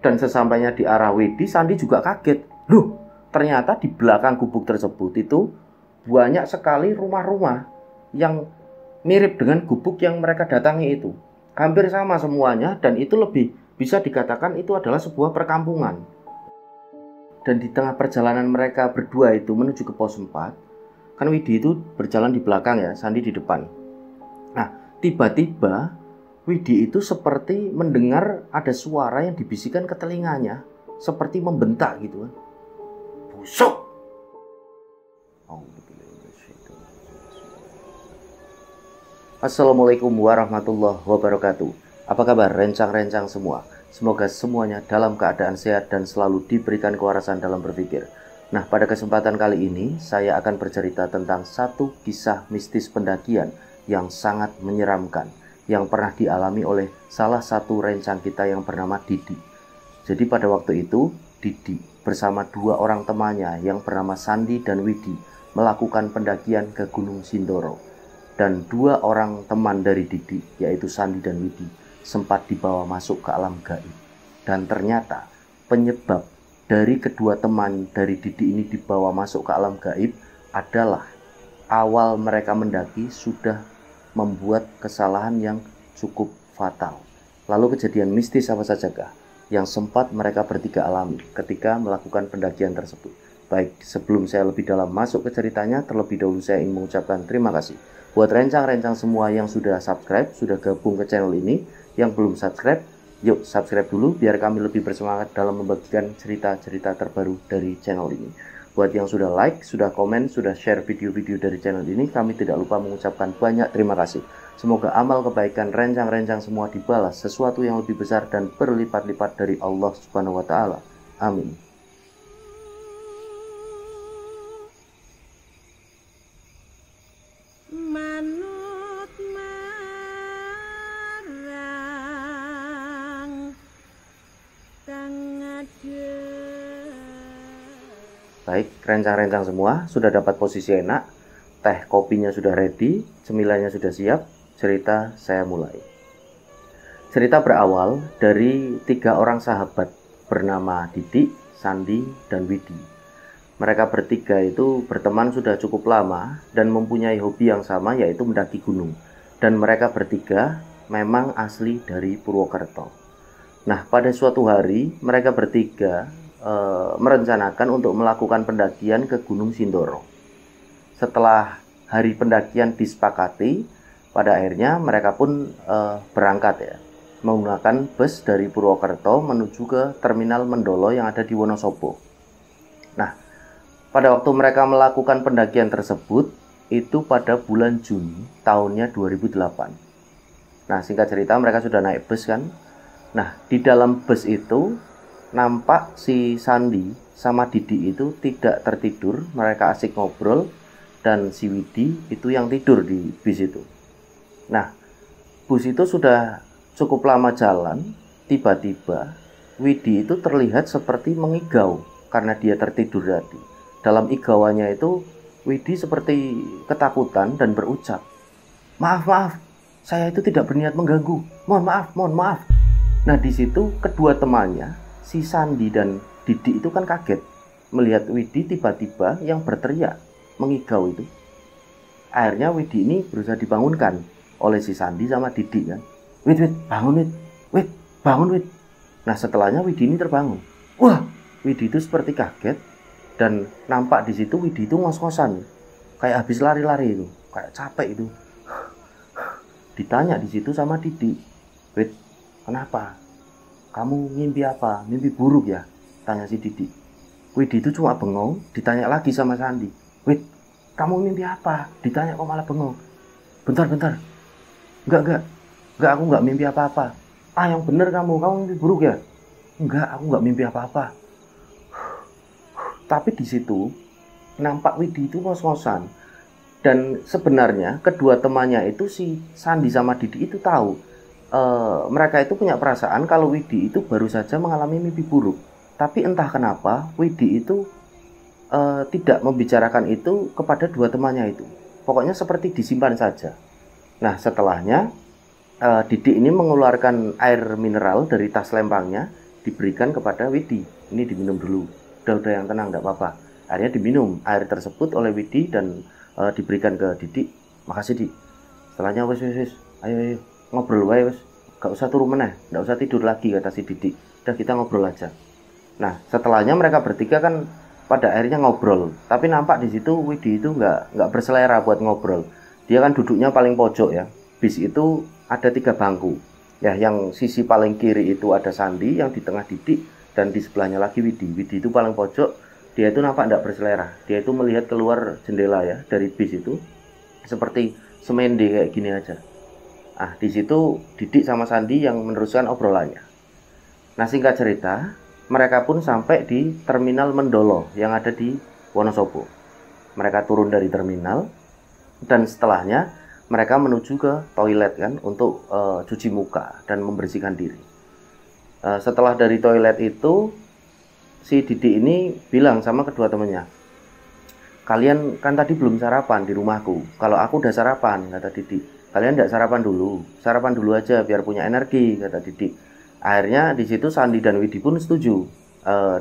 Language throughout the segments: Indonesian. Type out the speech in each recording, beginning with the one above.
Dan sesampainya di arah Widi, Sandi juga kaget. Loh, ternyata di belakang gubuk tersebut itu banyak sekali rumah-rumah yang mirip dengan gubuk yang mereka datangi itu. Hampir sama semuanya, dan itu lebih bisa dikatakan itu adalah sebuah perkampungan. Dan di tengah perjalanan mereka berdua itu menuju ke pos 4, kan Widi itu berjalan di belakang ya, Sandi di depan. Nah, tiba-tiba Widi itu seperti mendengar ada suara yang dibisikkan ke telinganya, seperti membentak gitu kan. Busuk! Assalamualaikum warahmatullahi wabarakatuh. Apa kabar rencang-rencang semua? Semoga semuanya dalam keadaan sehat dan selalu diberikan kewarasan dalam berpikir. Nah, pada kesempatan kali ini saya akan bercerita tentang satu kisah mistis pendakian yang sangat menyeramkan yang pernah dialami oleh salah satu rencang kita yang bernama Didi. Jadi pada waktu itu Didi bersama dua orang temannya yang bernama Sandi dan Widi melakukan pendakian ke Gunung Sindoro. Dan dua orang teman dari Didi, yaitu Sandi dan Widi, sempat dibawa masuk ke alam gaib. Dan ternyata penyebab dari kedua teman dari Didi ini dibawa masuk ke alam gaib adalah awal mereka mendaki sudah membuat kesalahan yang cukup fatal. Lalu kejadian mistis apa sajakah yang sempat mereka bertiga alami ketika melakukan pendakian tersebut? Baik, sebelum saya lebih dalam masuk ke ceritanya, terlebih dahulu saya ingin mengucapkan terima kasih buat rencang-rencang semua yang sudah subscribe, sudah gabung ke channel ini. Yang belum subscribe, yuk subscribe dulu biar kami lebih bersemangat dalam membagikan cerita-cerita terbaru dari channel ini. Buat yang sudah like, sudah komen, sudah share video-video dari channel ini, kami tidak lupa mengucapkan banyak terima kasih. Semoga amal kebaikan rencang-rencang semua dibalas sesuatu yang lebih besar dan berlipat-lipat dari Allah Subhanahu wa Ta'ala. Amin. Baik, rencang-rencang semua sudah dapat posisi enak, teh kopinya sudah ready, cemilannya sudah siap, cerita saya mulai. Cerita berawal dari tiga orang sahabat bernama Didi, Sandi, dan Widi. Mereka bertiga itu berteman sudah cukup lama dan mempunyai hobi yang sama, yaitu mendaki gunung. Dan mereka bertiga memang asli dari Purwokerto. Nah, pada suatu hari mereka bertiga merencanakan untuk melakukan pendakian ke Gunung Sindoro. Setelah hari pendakian disepakati, pada akhirnya mereka pun berangkat ya, menggunakan bus dari Purwokerto menuju ke terminal Mendolo yang ada di Wonosobo. Nah, pada waktu mereka melakukan pendakian tersebut itu pada bulan Juni tahunnya 2008. Nah, singkat cerita mereka sudah naik bus kan. Nah, di dalam bus itu nampak si Sandi sama Didi itu tidak tertidur, mereka asik ngobrol, dan si Widi itu yang tidur di bis itu. Nah, bus itu sudah cukup lama jalan, tiba-tiba Widi itu terlihat seperti mengigau karena dia tertidur tadi. Dalam igauannya itu Widi seperti ketakutan dan berucap, "Maaf, saya itu tidak berniat mengganggu. Mohon maaf." Nah, di situ kedua temannya, si Sandi dan Didi itu kan kaget melihat Widi tiba-tiba yang berteriak mengigau itu. Akhirnya Widi ini berusaha dibangunkan oleh si Sandi sama Didi kan. Wid, bangun Wid, bangun Wid. Nah, setelahnya Widi ini terbangun. Wah, Widi itu seperti kaget dan nampak di situ Widi itu ngos-ngosan, kayak habis lari-lari itu, kayak capek itu. Ditanya di situ sama Didi, "Wid, kenapa? Kamu mimpi apa? Mimpi buruk ya?" tanya si Didi. Widi itu cuma bengong, ditanya lagi sama Sandi. "Wid, kamu mimpi apa?" ditanya kok malah bengong. Bentar. Enggak, aku enggak mimpi apa-apa. "Ah, yang bener kamu mimpi buruk ya?" "Enggak, aku enggak mimpi apa-apa." Tapi di situ nampak Widi itu ngos-ngosan. Dan sebenarnya kedua temannya itu si Sandi sama Didi itu tahu mereka itu punya perasaan kalau Widi itu baru saja mengalami mimpi buruk. Tapi entah kenapa Widi itu tidak membicarakan itu kepada dua temannya itu. Pokoknya seperti disimpan saja. Nah, setelahnya Didi ini mengeluarkan air mineral dari tas lempangnya diberikan kepada Widi. Ini diminum dulu. Udah yang tenang, enggak apa-apa. Akhirnya diminum air tersebut oleh Widi dan diberikan ke Didik. Makasih, Dik. Setelahnya wes ayo ngobrol wae wes. Gak usah turun meneh, enggak usah tidur lagi, kata si Didik. Udah kita ngobrol aja. Nah, setelahnya mereka bertiga kan pada akhirnya ngobrol. Tapi nampak di situ Widi itu nggak berselera buat ngobrol. Dia kan duduknya paling pojok ya. Bis itu ada 3 bangku. Ya, yang sisi paling kiri itu ada Sandi, yang di tengah Didik, dan di sebelahnya lagi Widi. Widi itu paling pojok. Dia itu nampak nggak berselera. Dia itu melihat keluar jendela ya dari bis itu seperti semende kayak gini aja. Ah, di situ Didik sama Sandi yang meneruskan obrolannya. Nah, singkat cerita, mereka pun sampai di terminal Mendolo yang ada di Wonosobo. Mereka turun dari terminal dan setelahnya mereka menuju ke toilet kan untuk cuci muka dan membersihkan diri. Setelah dari toilet itu, si Didik ini bilang sama kedua temannya, kalian kan tadi belum sarapan di rumahku. Kalau aku udah sarapan, kata Didik. Kalian enggak sarapan dulu aja biar punya energi, kata Didik. Akhirnya di situ Sandi dan Widi pun setuju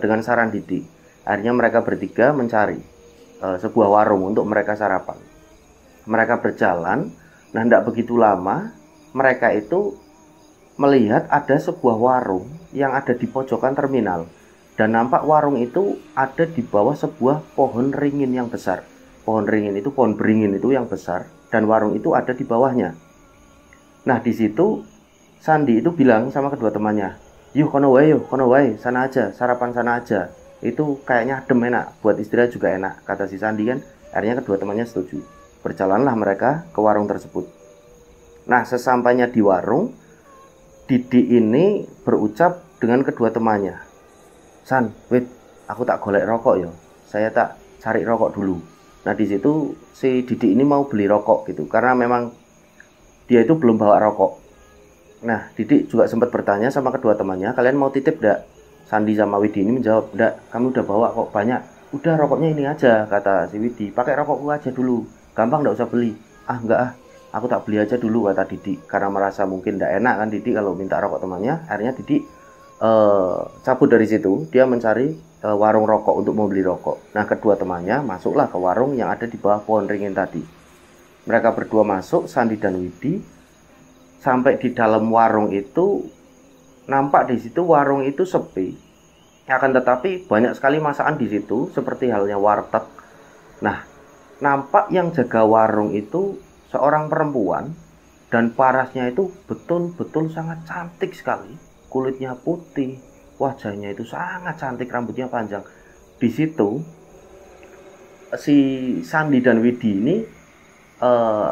dengan saran Didik. Akhirnya mereka bertiga mencari sebuah warung untuk mereka sarapan. Mereka berjalan, nah tidak begitu lama mereka itu melihat ada sebuah warung yang ada di pojokan terminal. Dan nampak warung itu ada di bawah sebuah pohon ringin yang besar. Pohon ringin itu, pohon beringin itu yang besar, dan warung itu ada di bawahnya. Nah, di situ Sandi itu bilang sama kedua temannya, yuk kono wae, sana aja, sarapan sana aja. Itu kayaknya adem, enak, buat istirahat juga enak, kata si Sandi kan. Akhirnya kedua temannya setuju. Berjalanlah mereka ke warung tersebut. Nah, sesampainya di warung, Didik ini berucap dengan kedua temannya, San, wait, aku tak golek rokok ya. Saya tak cari rokok dulu. Nah, di situ si Didik ini mau beli rokok gitu, karena memang dia itu belum bawa rokok. Nah, Didik juga sempat bertanya sama kedua temannya, kalian mau titip enggak? Sandi sama Widi ini menjawab, enggak, kami udah bawa kok banyak. Udah rokoknya ini aja, kata si Widi. Pakai rokokku aja dulu, gampang enggak usah beli. Enggak aku tak beli aja dulu, kata Didik. Karena merasa mungkin enggak enak kan Didik kalau minta rokok temannya. Akhirnya Didik cabut dari situ, dia mencari warung rokok untuk membeli rokok. Nah, kedua temannya masuklah ke warung yang ada di bawah pohon ringin tadi. Mereka berdua masuk, Sandi dan Widi. Sampai di dalam warung itu, nampak di situ warung itu sepi. Akan tetapi banyak sekali masakan di situ, seperti halnya warteg. Nah, nampak yang jaga warung itu seorang perempuan, dan parasnya itu betul-betul sangat cantik sekali. Kulitnya putih, wajahnya itu sangat cantik, rambutnya panjang. Di situ si Sandi dan Widi ini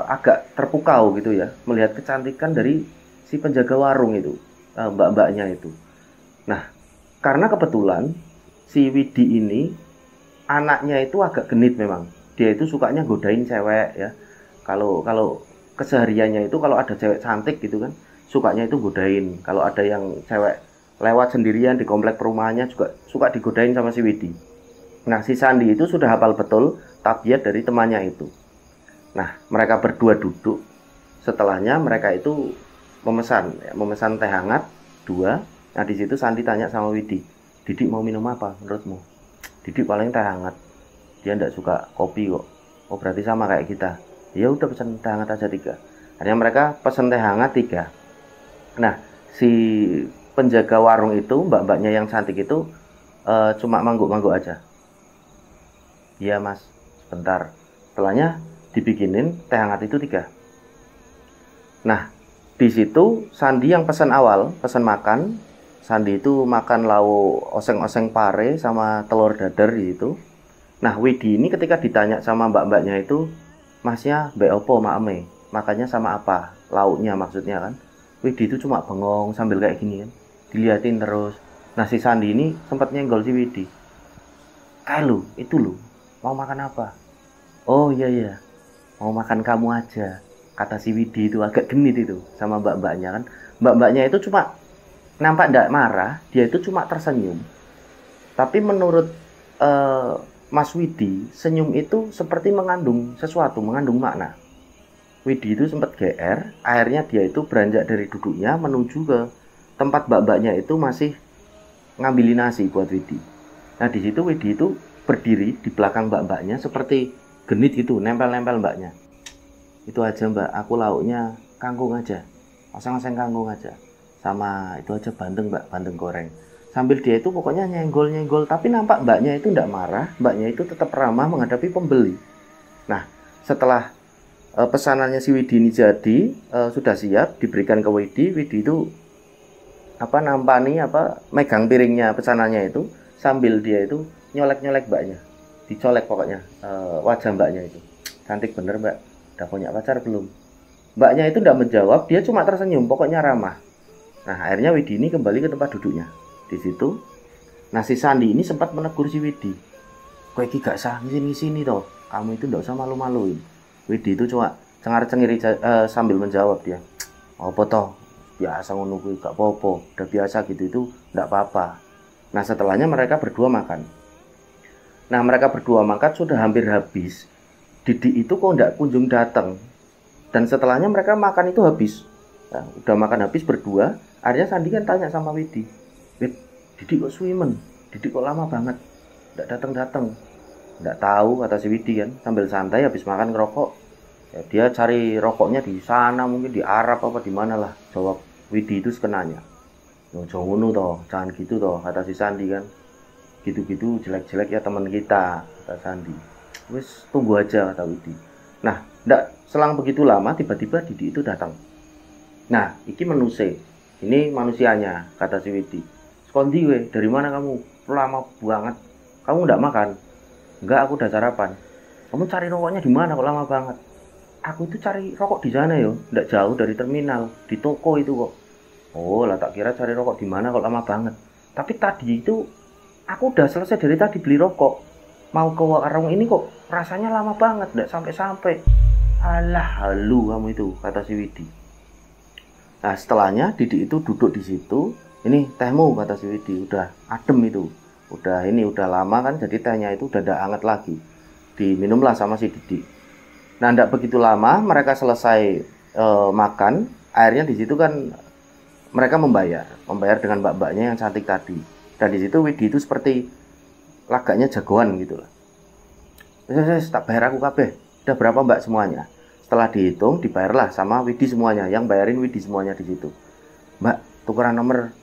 agak terpukau gitu ya, melihat kecantikan dari si penjaga warung itu, mbak-mbaknya itu. Nah, karena kebetulan si Widi ini anaknya itu agak genit memang. Dia itu sukanya godain cewek ya. Kalau kesehariannya itu kalau ada cewek cantik gitu kan, sukanya itu godain. Kalau ada yang cewek lewat sendirian di komplek perumahannya juga suka digodain sama si Widi. Nah, si Sandi itu sudah hafal betul tabiat dari temannya itu. Nah, mereka berdua duduk. Setelahnya mereka itu memesan teh hangat 2. Nah, di situ Sandi tanya sama Widi, Didik mau minum apa menurutmu? Didik paling teh hangat. Dia enggak suka kopi kok. Oh, berarti sama kayak kita. Ya udah pesan teh hangat aja 3. Akhirnya mereka pesan teh hangat 3. Nah, si penjaga warung itu, mbak-mbaknya yang cantik itu cuma mangguk-mangguk aja. Iya mas, sebentar. Setelahnya dibikinin teh hangat itu 3. Nah, di situ Sandi yang pesan awal, pesan makan. Sandi itu makan lauk oseng-oseng pare sama telur dadar di situ. Nah, Widi ini ketika ditanya sama mbak-mbaknya itu, masnya mbak opo maeme, makannya sama apa? Lauknya maksudnya kan. Widi itu cuma bengong sambil kayak gini kan, diliatin terus. Nah, si Sandi ini sempat nyenggol si Widi. Lu, itu lu, mau makan apa? Oh iya, mau makan kamu aja, kata si Widi itu agak genit itu sama mbak-mbaknya kan. Mbak-mbaknya itu cuma nampak tidak marah, dia itu cuma tersenyum. Tapi menurut Mas Widi, senyum itu seperti mengandung sesuatu, mengandung makna. Widi itu sempat GR, akhirnya dia itu beranjak dari duduknya menuju ke tempat mbak-mbaknya itu masih ngambilin nasi buat Widi. Nah di situ Widi itu berdiri di belakang mbak-mbaknya seperti genit gitu, nempel-nempel mbaknya. Itu aja mbak, aku lauknya kangkung aja, oseng-oseng kangkung aja, sama itu aja bandeng mbak, bandeng goreng. Sambil dia itu pokoknya nyenggol-nyenggol, tapi nampak mbaknya itu tidak marah, mbaknya itu tetap ramah menghadapi pembeli. Nah setelah pesanannya si Widi ini jadi, sudah siap diberikan ke Widi, Widi itu nampani megang piringnya pesanannya itu sambil dia itu nyolek-nyolek mbaknya, dicolek pokoknya wajah mbaknya itu. Cantik bener mbak, udah punya pacar belum? Mbaknya itu tidak menjawab, dia cuma tersenyum, pokoknya ramah. Nah akhirnya Widi ini kembali ke tempat duduknya. Di situ, nah si Sandi ini sempat menegur si Widi, kok iki gak sah ngisini toh, kamu itu ndak usah malu-maluin. Widi itu cuma cengar-cengir sambil menjawab dia, apa toh, biasa ngono kuwi gak apa-apa, udah biasa gitu, itu ndak apa-apa. Nah setelahnya mereka berdua makan. Nah mereka berdua makan sudah hampir habis, Didi itu kok ndak kunjung datang. Dan setelahnya mereka makan itu habis. Nah, udah makan habis berdua, akhirnya Sandi kan tanya sama Widi, Wid, Didi kok suimen, Didi kok lama banget ndak datang-datang. Ndak tahu, kata si Widi kan, sambil santai habis makan ngerokok. Ya, dia cari rokoknya di sana, mungkin di Arab apa di mana lah, jawab Widi itu sekenanya. No jangan toh, jangan gitu toh, kata si Sandi kan. Gitu-gitu jelek-jelek ya teman kita, kata Sandi. Wis tunggu aja, kata Widi. Nah, ndak selang begitu lama tiba-tiba Didi itu datang. Nah, iki menuse. Ini manusianya, kata si Widi. Skondi we, dari mana kamu? Lama banget. Kamu ndak makan? Enggak, aku udah sarapan. Kamu cari rokoknya di mana kok lama banget? Aku itu cari rokok di sana yo, ndak jauh dari terminal, di toko itu kok. Oh, lah tak kira cari rokok di mana kok lama banget. Tapi tadi itu aku udah selesai dari tadi beli rokok. Mau ke warung ini kok rasanya lama banget, ndak sampai-sampai. Alah, halu kamu itu, kata si Widi. Nah setelahnya Didi itu duduk di situ. Ini tehmu, kata si Widi, udah adem itu, udah lama kan, jadi tehnya itu udah tidak hangat lagi, diminumlah sama si Didi. Nah tidak begitu lama mereka selesai makan, akhirnya di situ kan mereka membayar dengan mbak-mbaknya yang cantik tadi. Dan di situ Widi itu seperti lagaknya jagoan gitu lah. Tak bayar aku kabeh, udah berapa mbak semuanya? Setelah dihitung, dibayarlah sama Widi semuanya, yang bayarin Widi semuanya di situ. Mbak, tukeran nomor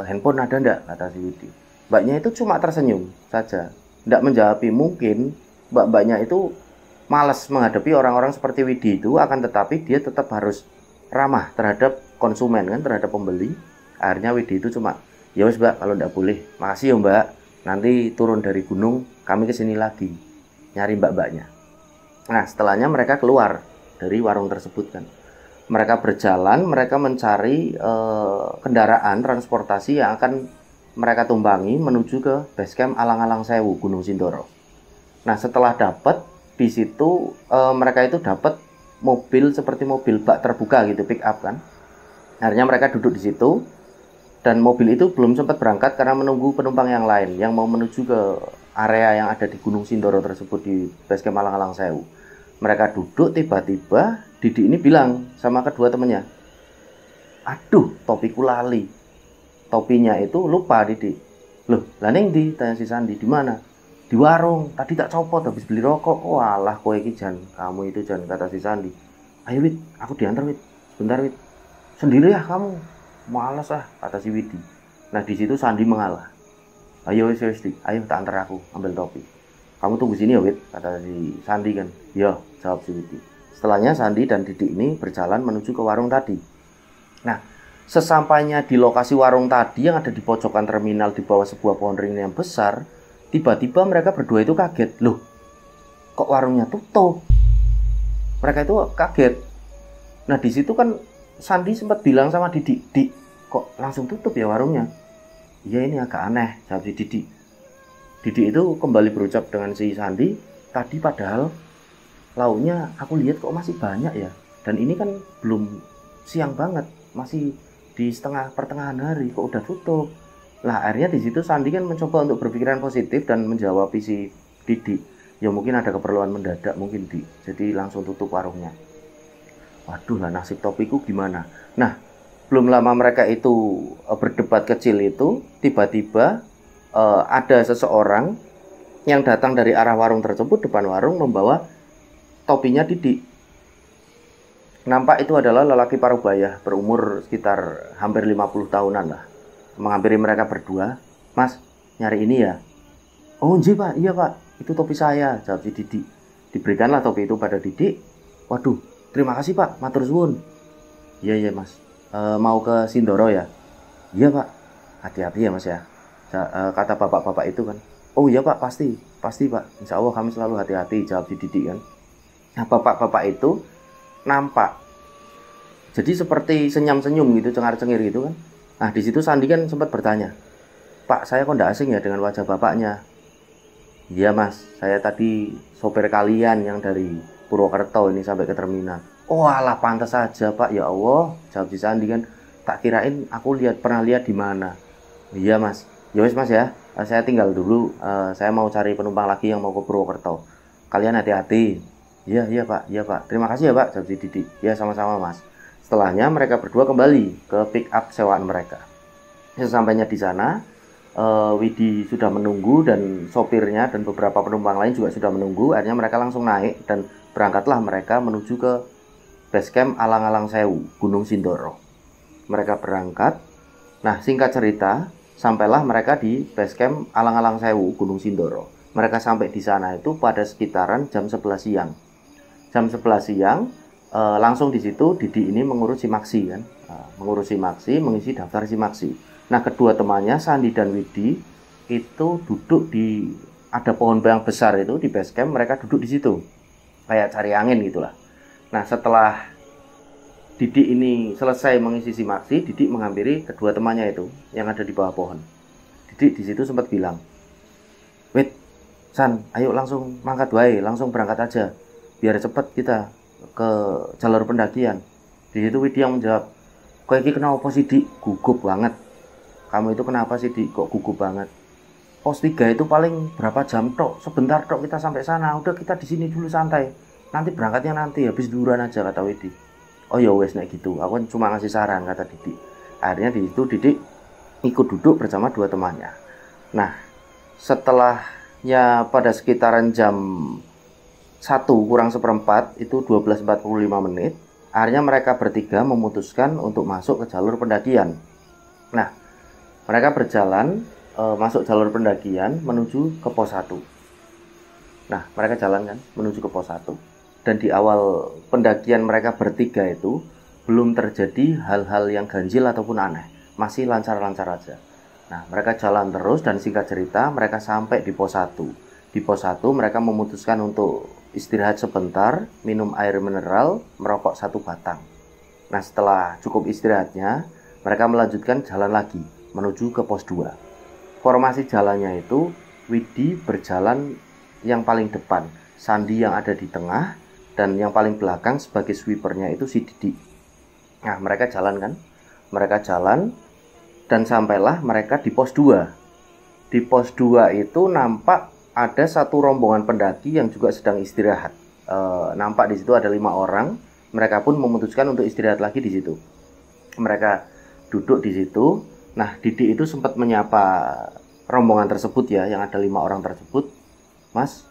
handphone ada ndak? Kata si Widi. Mbaknya itu cuma tersenyum saja, ndak menjawab. Mungkin mbak-mbaknya itu malas menghadapi orang-orang seperti Widi itu, akan tetapi dia tetap harus ramah terhadap konsumen kan, terhadap pembeli. Akhirnya Widi itu cuma, ya wes mbak, kalau ndak boleh, makasih ya mbak, nanti turun dari gunung kami kesini lagi nyari mbak-mbaknya. Nah setelahnya mereka keluar dari warung tersebut kan. Mereka berjalan, mereka mencari kendaraan transportasi yang akan mereka tumpangi menuju ke basecamp Alang-Alang Sewu, Gunung Sindoro. Nah setelah dapat, di situ mereka itu dapat mobil seperti mobil bak terbuka gitu, pick up kan. Akhirnya mereka duduk di situ, dan mobil itu belum sempat berangkat karena menunggu penumpang yang lain yang mau menuju ke area yang ada di Gunung Sindoro tersebut, di basecamp Alang-Alang Sewu. Mereka duduk, tiba-tiba Didi ini bilang sama kedua temannya, aduh topiku lali. Topinya itu lupa Didi. Loh, lah ning ndi? Tanya si Sandi. Di mana? Di warung. Tadi tak copot habis beli rokok. Walah kowe iki Jan, kamu itu Jan, kata si Sandi. Ayo Wid, aku diantar Wid. Bentar Wid. Sendiri ya kamu? Malas ah, kata si Widi. Nah di situ Sandi mengalah. Ayo wis Dik, ayo tak antar aku, ambil topi. Kamu tunggu sini ya Wid, kata si Sandi kan. Ya, jawab si Widi. Setelahnya Sandi dan Didi ini berjalan menuju ke warung tadi. Nah, sesampainya di lokasi warung tadi yang ada di pojokan terminal di bawah sebuah pohon ringin yang besar, tiba-tiba mereka berdua itu kaget. Loh, kok warungnya tutup? Mereka itu kaget. Nah, di situ kan Sandi sempat bilang sama Didi, Dik, kok langsung tutup ya warungnya? Iya ini agak aneh, jawab si Didi. Didi itu kembali berucap dengan si Sandi, tadi padahal lauknya aku lihat kok masih banyak ya. Dan ini kan belum siang banget, masih di pertengahan hari, kok udah tutup. Lah akhirnya di situ Sandi kan mencoba untuk berpikiran positif dan menjawab si Didi, ya mungkin ada keperluan mendadak mungkin jadi langsung tutup warungnya. Waduh lah, nasib topiku gimana? Nah belum lama mereka itu berdebat kecil itu, tiba-tiba ada seseorang yang datang dari arah warung tersebut, depan warung, membawa topinya Didik. Nampak itu adalah lelaki parubaya berumur sekitar hampir 50 tahunan lah. Menghampiri mereka berdua. "Mas, nyari ini ya?" "Oh iya Pak, iya Pak, itu topi saya," jawab si Didik. Diberikanlah topi itu pada Didik. "Waduh, terima kasih Pak, matur suwun." "Iya iya Mas, mau ke Sindoro ya?" "Iya Pak." "Hati-hati ya Mas ya," kata bapak-bapak itu kan. "Oh iya Pak, pasti Pak, insya Allah kami selalu hati-hati," jawab si Didik kan. Nah, bapak-bapak itu nampak jadi seperti senyum-senyum gitu, cengar-cengir gitu kan. Nah, di situ Sandi kan sempat bertanya, "Pak, saya kok nggak asing ya dengan wajah bapaknya?" "Iya Mas, saya tadi sopir kalian yang dari Purwokerto ini sampai ke terminal." "Oh alah, pantas saja Pak, ya Allah," jawab si Sandi kan. "Tak kirain aku pernah lihat di mana." "Iya Mas, ya wis Mas ya, saya tinggal dulu, saya mau cari penumpang lagi yang mau ke Purwokerto. Kalian hati-hati." Iya Pak, terima kasih ya Pak," jawab si Didik. "Ya sama-sama Mas." Setelahnya mereka berdua kembali ke pick up sewaan mereka. Sesampainya di sana, Widi sudah menunggu dan sopirnya dan beberapa penumpang lain juga sudah menunggu. Akhirnya mereka langsung naik dan berangkatlah mereka menuju ke base camp Alang-Alang Sewu, Gunung Sindoro. Mereka berangkat. Nah, singkat cerita, sampailah mereka di base camp Alang-Alang Sewu, Gunung Sindoro. Mereka sampai di sana itu pada sekitaran jam 11 siang. Jam 11 siang, langsung di situ Didi ini mengurus simaksi kan, mengisi daftar simaksi. Nah, kedua temannya Sandi dan Widi itu duduk di ada pohon yang besar itu di base camp, mereka duduk di situ kayak cari angin gitulah. Nah, setelah Didik ini selesai mengisi simaksi, Didik menghampiri kedua temannya itu yang ada di bawah pohon. Didik di situ sempat bilang, "Wait, San, ayo langsung mangkat wae, langsung berangkat aja, biar cepet kita ke jalur pendakian." Di situ Widi yang menjawab, "Kok iki kenapa sih Dik? Gugup banget." "Kamu itu kenapa sih Dik? Kok gugup banget? Pos 3 itu paling berapa jam tok, sebentar tok kita sampai sana. Udah kita di sini dulu santai. Nanti berangkatnya nanti habis duran aja," kata Widi. "Oh ya wes nek gitu, aku cuma ngasih saran," kata Didik. Akhirnya di situ Didik ikut duduk bersama dua temannya. Nah, setelahnya pada sekitaran jam 1 kurang seperempat, itu 12.45 menit, akhirnya mereka bertiga memutuskan untuk masuk ke jalur pendakian. Nah, mereka berjalan masuk jalur pendakian menuju ke pos 1. Nah, mereka jalan kan menuju ke pos 1. Dan di awal pendakian mereka bertiga itu belum terjadi hal-hal yang ganjil ataupun aneh, masih lancar-lancar aja. Nah, mereka jalan terus dan singkat cerita mereka sampai di pos 1. Di pos 1 mereka memutuskan untuk istirahat sebentar, minum air mineral, merokok 1 batang. Nah, setelah cukup istirahatnya, mereka melanjutkan jalan lagi menuju ke pos 2. Formasi jalannya itu Widi berjalan yang paling depan, Sandi yang ada di tengah, dan yang paling belakang sebagai sweepernya itu si Didik. Nah, mereka jalan kan? Mereka jalan dan sampailah mereka di pos 2. Di pos 2 itu nampak ada satu rombongan pendaki yang juga sedang istirahat. Nampak di situ ada 5 orang. Mereka pun memutuskan untuk istirahat lagi di situ. Mereka duduk di situ. Nah, Didik itu sempat menyapa rombongan tersebut ya, yang ada 5 orang tersebut. "Mas,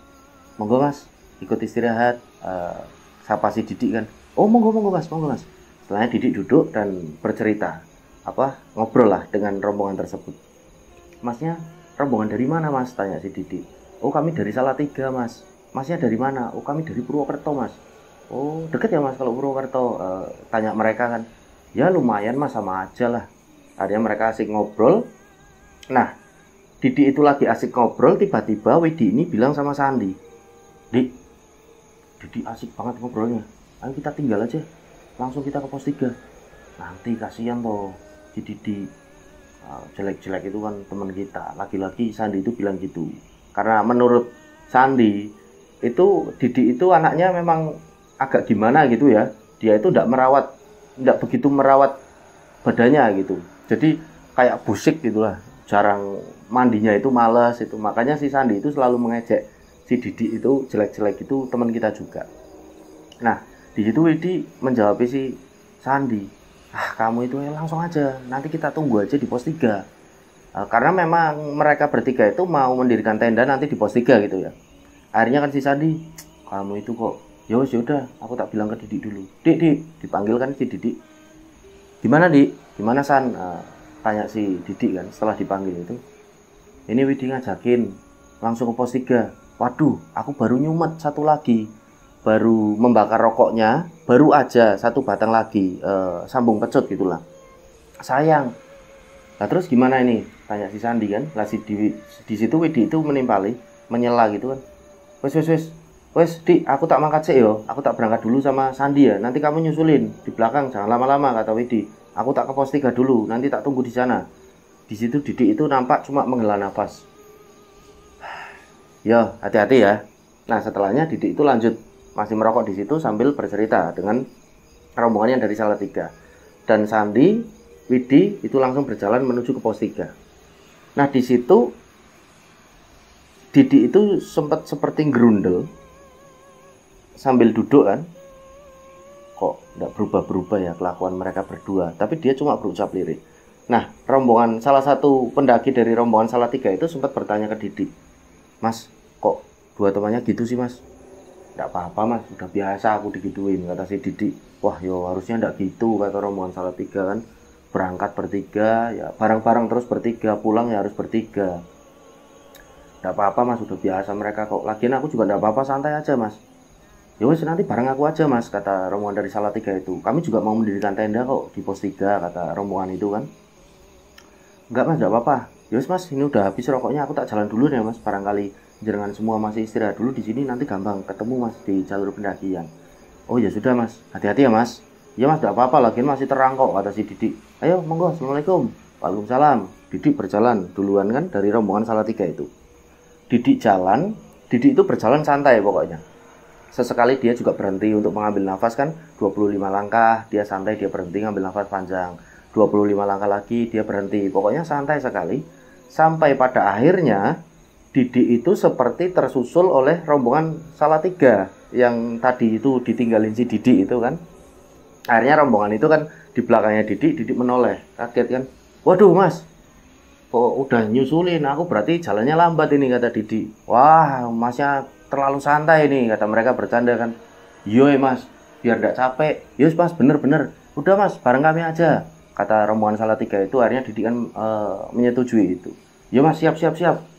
monggo Mas, ikut istirahat." Sapa si Didik kan, "Oh monggo Mas, monggo Mas." Setelahnya Didik duduk dan bercerita, ngobrol lah dengan rombongan tersebut. "Masnya rombongan dari mana Mas?" tanya si Didik. "Oh kami dari Salatiga Mas." "Masnya dari mana?" "Oh kami dari Purwokerto Mas." "Oh deket ya Mas kalau Purwokerto?" Tanya mereka kan. "Ya lumayan Mas, sama aja lah." Akhirnya mereka asik ngobrol. Nah, Didik itu lagi asik ngobrol, tiba-tiba Widi ini bilang sama Sandi, "Dik, Didik asik banget ngobrolnya, ayo kita tinggal aja, langsung kita ke pos 3. Nanti kasihan toh si Didik, jelek-jelek itu kan teman kita." Lagi-lagi Sandi itu bilang gitu, karena menurut Sandi itu Didik itu anaknya memang agak gimana gitu ya, dia itu tidak begitu merawat badannya gitu, jadi kayak busik gitulah, jarang mandinya itu malas itu. Makanya si Sandi itu selalu mengejek si Didik itu jelek-jelek itu teman kita juga. Nah, di situ Widi menjawab si Sandi, Kamu itu langsung aja, nanti kita tunggu aja di pos 3. Karena memang mereka bertiga itu mau mendirikan tenda nanti di pos 3 gitu ya. Akhirnya kan si Sandi, kamu itu kok, ya udah, aku tak bilang ke Didik dulu. Dik, dipanggil kan si Didik. Gimana Dik? Gimana San? Tanya si Didik kan setelah dipanggil itu. Ini Widi ngajakin langsung ke pos 3. Waduh, aku baru nyumet satu lagi. Baru membakar rokoknya, baru aja satu batang lagi, sambung pecut gitulah. Sayang. Nah terus gimana ini? Tanya si Sandi kan. Lah di situ Widi itu menimpali, menyela gitu kan. Wes, Dik, aku tak mangkat sih yo. Aku tak berangkat dulu sama Sandi ya. Nanti kamu nyusulin di belakang, jangan lama-lama kata Widi. Aku tak ke pos 3 dulu, nanti tak tunggu di sana. Di situ Didik itu nampak cuma menghela nafas. Yo, hati-hati ya. Nah, setelahnya Didik itu lanjut masih merokok di situ sambil bercerita dengan rombongannya dari Salatiga. Dan Sandi, Widi itu langsung berjalan menuju ke pos 3. Nah, di situ Didik itu sempat seperti gerundel sambil duduk kan. Kok enggak berubah-berubah ya kelakuan mereka berdua, tapi dia cuma berucap lirik. Nah, rombongan salah satu pendaki dari rombongan Salatiga itu sempat bertanya ke Didik, Mas, kok dua temannya gitu sih Mas? Enggak apa-apa Mas, udah biasa aku digituin, kata si Didik. Wah yo harusnya enggak gitu, kata rombongan Salatiga kan. Berangkat bertiga, ya bareng-bareng terus bertiga, pulang ya harus bertiga. Enggak apa-apa Mas, udah biasa mereka kok. Lagian aku juga enggak apa-apa, santai aja Mas. Ya wes nanti bareng aku aja Mas, kata rombongan dari Salatiga itu. Kami juga mau mendirikan tenda kok di pos 3, kata rombongan itu kan. Enggak Mas, enggak apa-apa. Ya wes Mas, ini udah habis rokoknya, aku tak jalan dulu ya Mas. Barangkali jenengan semua masih istirahat dulu di sini, nanti gampang ketemu Mas di jalur pendakian. Oh ya sudah Mas, hati-hati ya Mas. Ya Mas, enggak apa-apa, lagian masih terang kok, kata si Didik. Ayo monggo, Assalamualaikum. Waalaikumsalam. Didik berjalan duluan kan dari rombongan Salatiga itu. Didik itu berjalan santai pokoknya. Sesekali dia juga berhenti untuk mengambil nafas kan, 25 langkah, dia santai, dia berhenti ngambil nafas panjang. 25 langkah lagi, dia berhenti. Pokoknya santai sekali. Sampai pada akhirnya, Didik itu seperti tersusul oleh rombongan Salatiga yang tadi itu ditinggalin si Didik itu kan. Akhirnya rombongan itu kan di belakangnya Didik menoleh, kaget kan. Waduh Mas, kok udah nyusulin, aku berarti jalannya lambat ini, kata Didik. Wah, Masnya terlalu santai nih, kata mereka bercanda kan. Yo Mas, biar gak capek. Yus Mas, bener. Udah Mas, bareng kami aja, kata rombongan Salatiga itu. Akhirnya Didik kan menyetujui itu. Yo Mas, siap.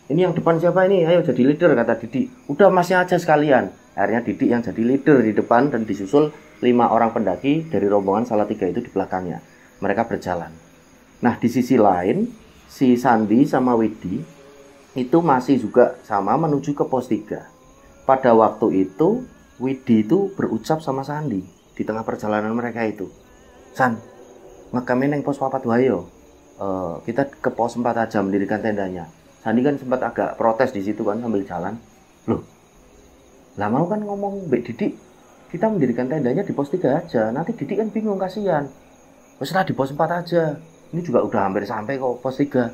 Ini yang depan siapa ini? Ayo jadi leader, kata Didik. Udah Masnya aja sekalian. Akhirnya Didik yang jadi leader di depan dan disusul 5 orang pendaki dari rombongan Salatiga itu di belakangnya. Mereka berjalan. Nah, di sisi lain, si Sandi sama Widi itu masih juga sama menuju ke pos 3. Pada waktu itu, Widi itu berucap sama Sandi di tengah perjalanan mereka itu. San, ngekamin yang pos 4 wayo. Kita ke pos 4 aja mendirikan tendanya. Sandi kan sempat agak protes di situ kan sambil jalan. Loh, lah mau kan ngomong Mbak Didik, kita mendirikan tendanya di pos 3 aja. Nanti Didik kan bingung, kasihan. Terserah di pos 4 aja. Ini juga udah hampir sampai kok pos 3.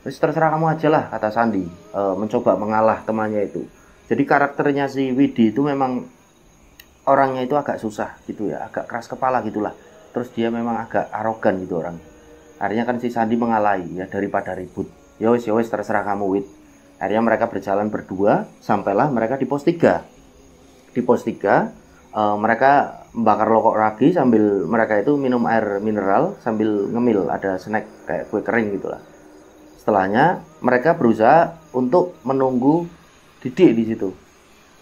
Terserah kamu aja lah, kata Sandi, mencoba mengalah temannya itu. Jadi karakternya si Widi itu memang orangnya itu agak susah gitu ya, agak keras kepala gitulah. Terus dia memang agak arogan gitu orang. Akhirnya kan si Sandi mengalahi ya, daripada ribut. Ya wis terserah kamu Wid. Akhirnya mereka berjalan berdua sampailah mereka di pos 3. Di pos 3 mereka membakar rokok lagi sambil mereka itu minum air mineral sambil ngemil, ada snack kayak kue kering gitulah. Setelahnya mereka berusaha untuk menunggu Didik di situ.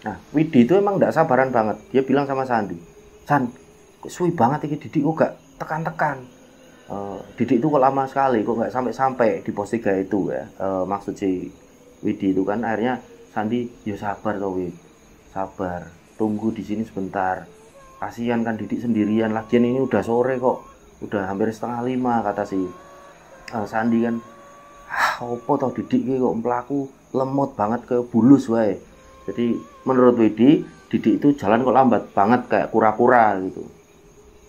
Nah, Widi itu emang enggak sabaran banget. Dia bilang sama Sandi, San, kok suwi banget ini Didik, kok gak tekan-tekan. Didik itu kok lama sekali, kok gak sampai-sampai di pos 3 itu ya. Maksud si Widi itu kan. Akhirnya Sandi, ya sabar toh Wid, sabar, tunggu di sini sebentar. Kasihan kan Didik sendirian, lagian ini udah sore kok, udah hampir 4:30, kata si Sandi kan. Opo toh Didik kok mlaku lemot banget kayak bulus wae. Jadi menurut Widi, Didik itu jalan kok lambat banget kayak kura-kura gitu.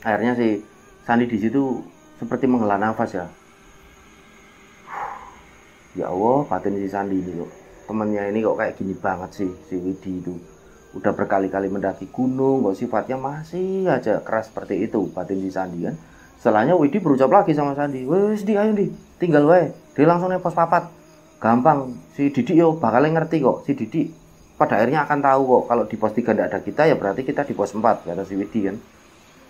Akhirnya si Sandi di situ seperti menghela nafas ya. Ya Allah, batin si Sandi ini kok. Temennya ini kok kayak gini banget sih si Widi itu. Udah berkali-kali mendaki gunung, kok sifatnya masih aja keras seperti itu, batin si Sandi kan. Setelahnya Widi berucap lagi sama Sandi, wes di ayo di, tinggal wae, dia langsung nih pos papat, gampang, si Didi yo bakalnya ngerti kok, si Didi pada akhirnya akan tahu kok kalau di pos 3 tidak ada kita ya berarti kita di pos 4, kata si Widi kan.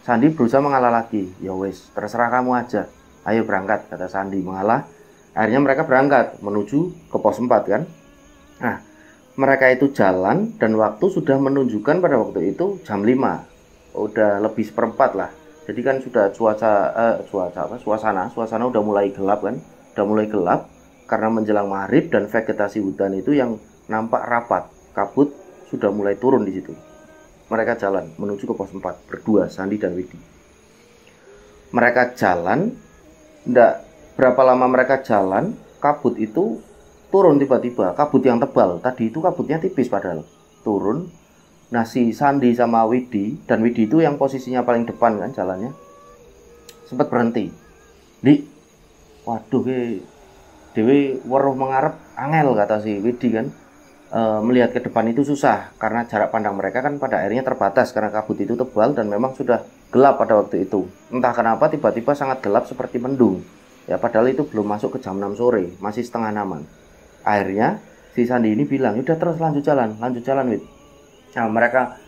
Sandi berusaha mengalah lagi, ya wes terserah kamu aja, ayo berangkat, kata Sandi mengalah. Akhirnya mereka berangkat menuju ke pos 4 kan. Nah, mereka itu jalan dan waktu sudah menunjukkan pada waktu itu jam 5, udah lebih seperempat lah. Jadi kan sudah suasana udah mulai gelap kan, udah mulai gelap karena menjelang maghrib dan vegetasi hutan itu yang nampak rapat, kabut sudah mulai turun di situ. Mereka jalan menuju ke pos 4 berdua, Sandi dan Widi. Mereka jalan, enggak berapa lama mereka jalan, kabut itu turun tiba-tiba, kabut yang tebal. Tadi itu kabutnya tipis padahal turun. Nah si Sandi sama Widi, dan Widi itu yang posisinya paling depan kan jalannya, sempat berhenti. Di, waduh dewe weruh mengarep angel, kata si Widi kan. Melihat ke depan itu susah karena jarak pandang mereka kan pada akhirnya terbatas karena kabut itu tebal dan memang sudah gelap pada waktu itu. Entah kenapa tiba-tiba sangat gelap seperti mendung. Ya padahal itu belum masuk ke jam 6 sore, masih setengah 6-an. Akhirnya si Sandi ini bilang, udah terus lanjut jalan Wid. Nah mereka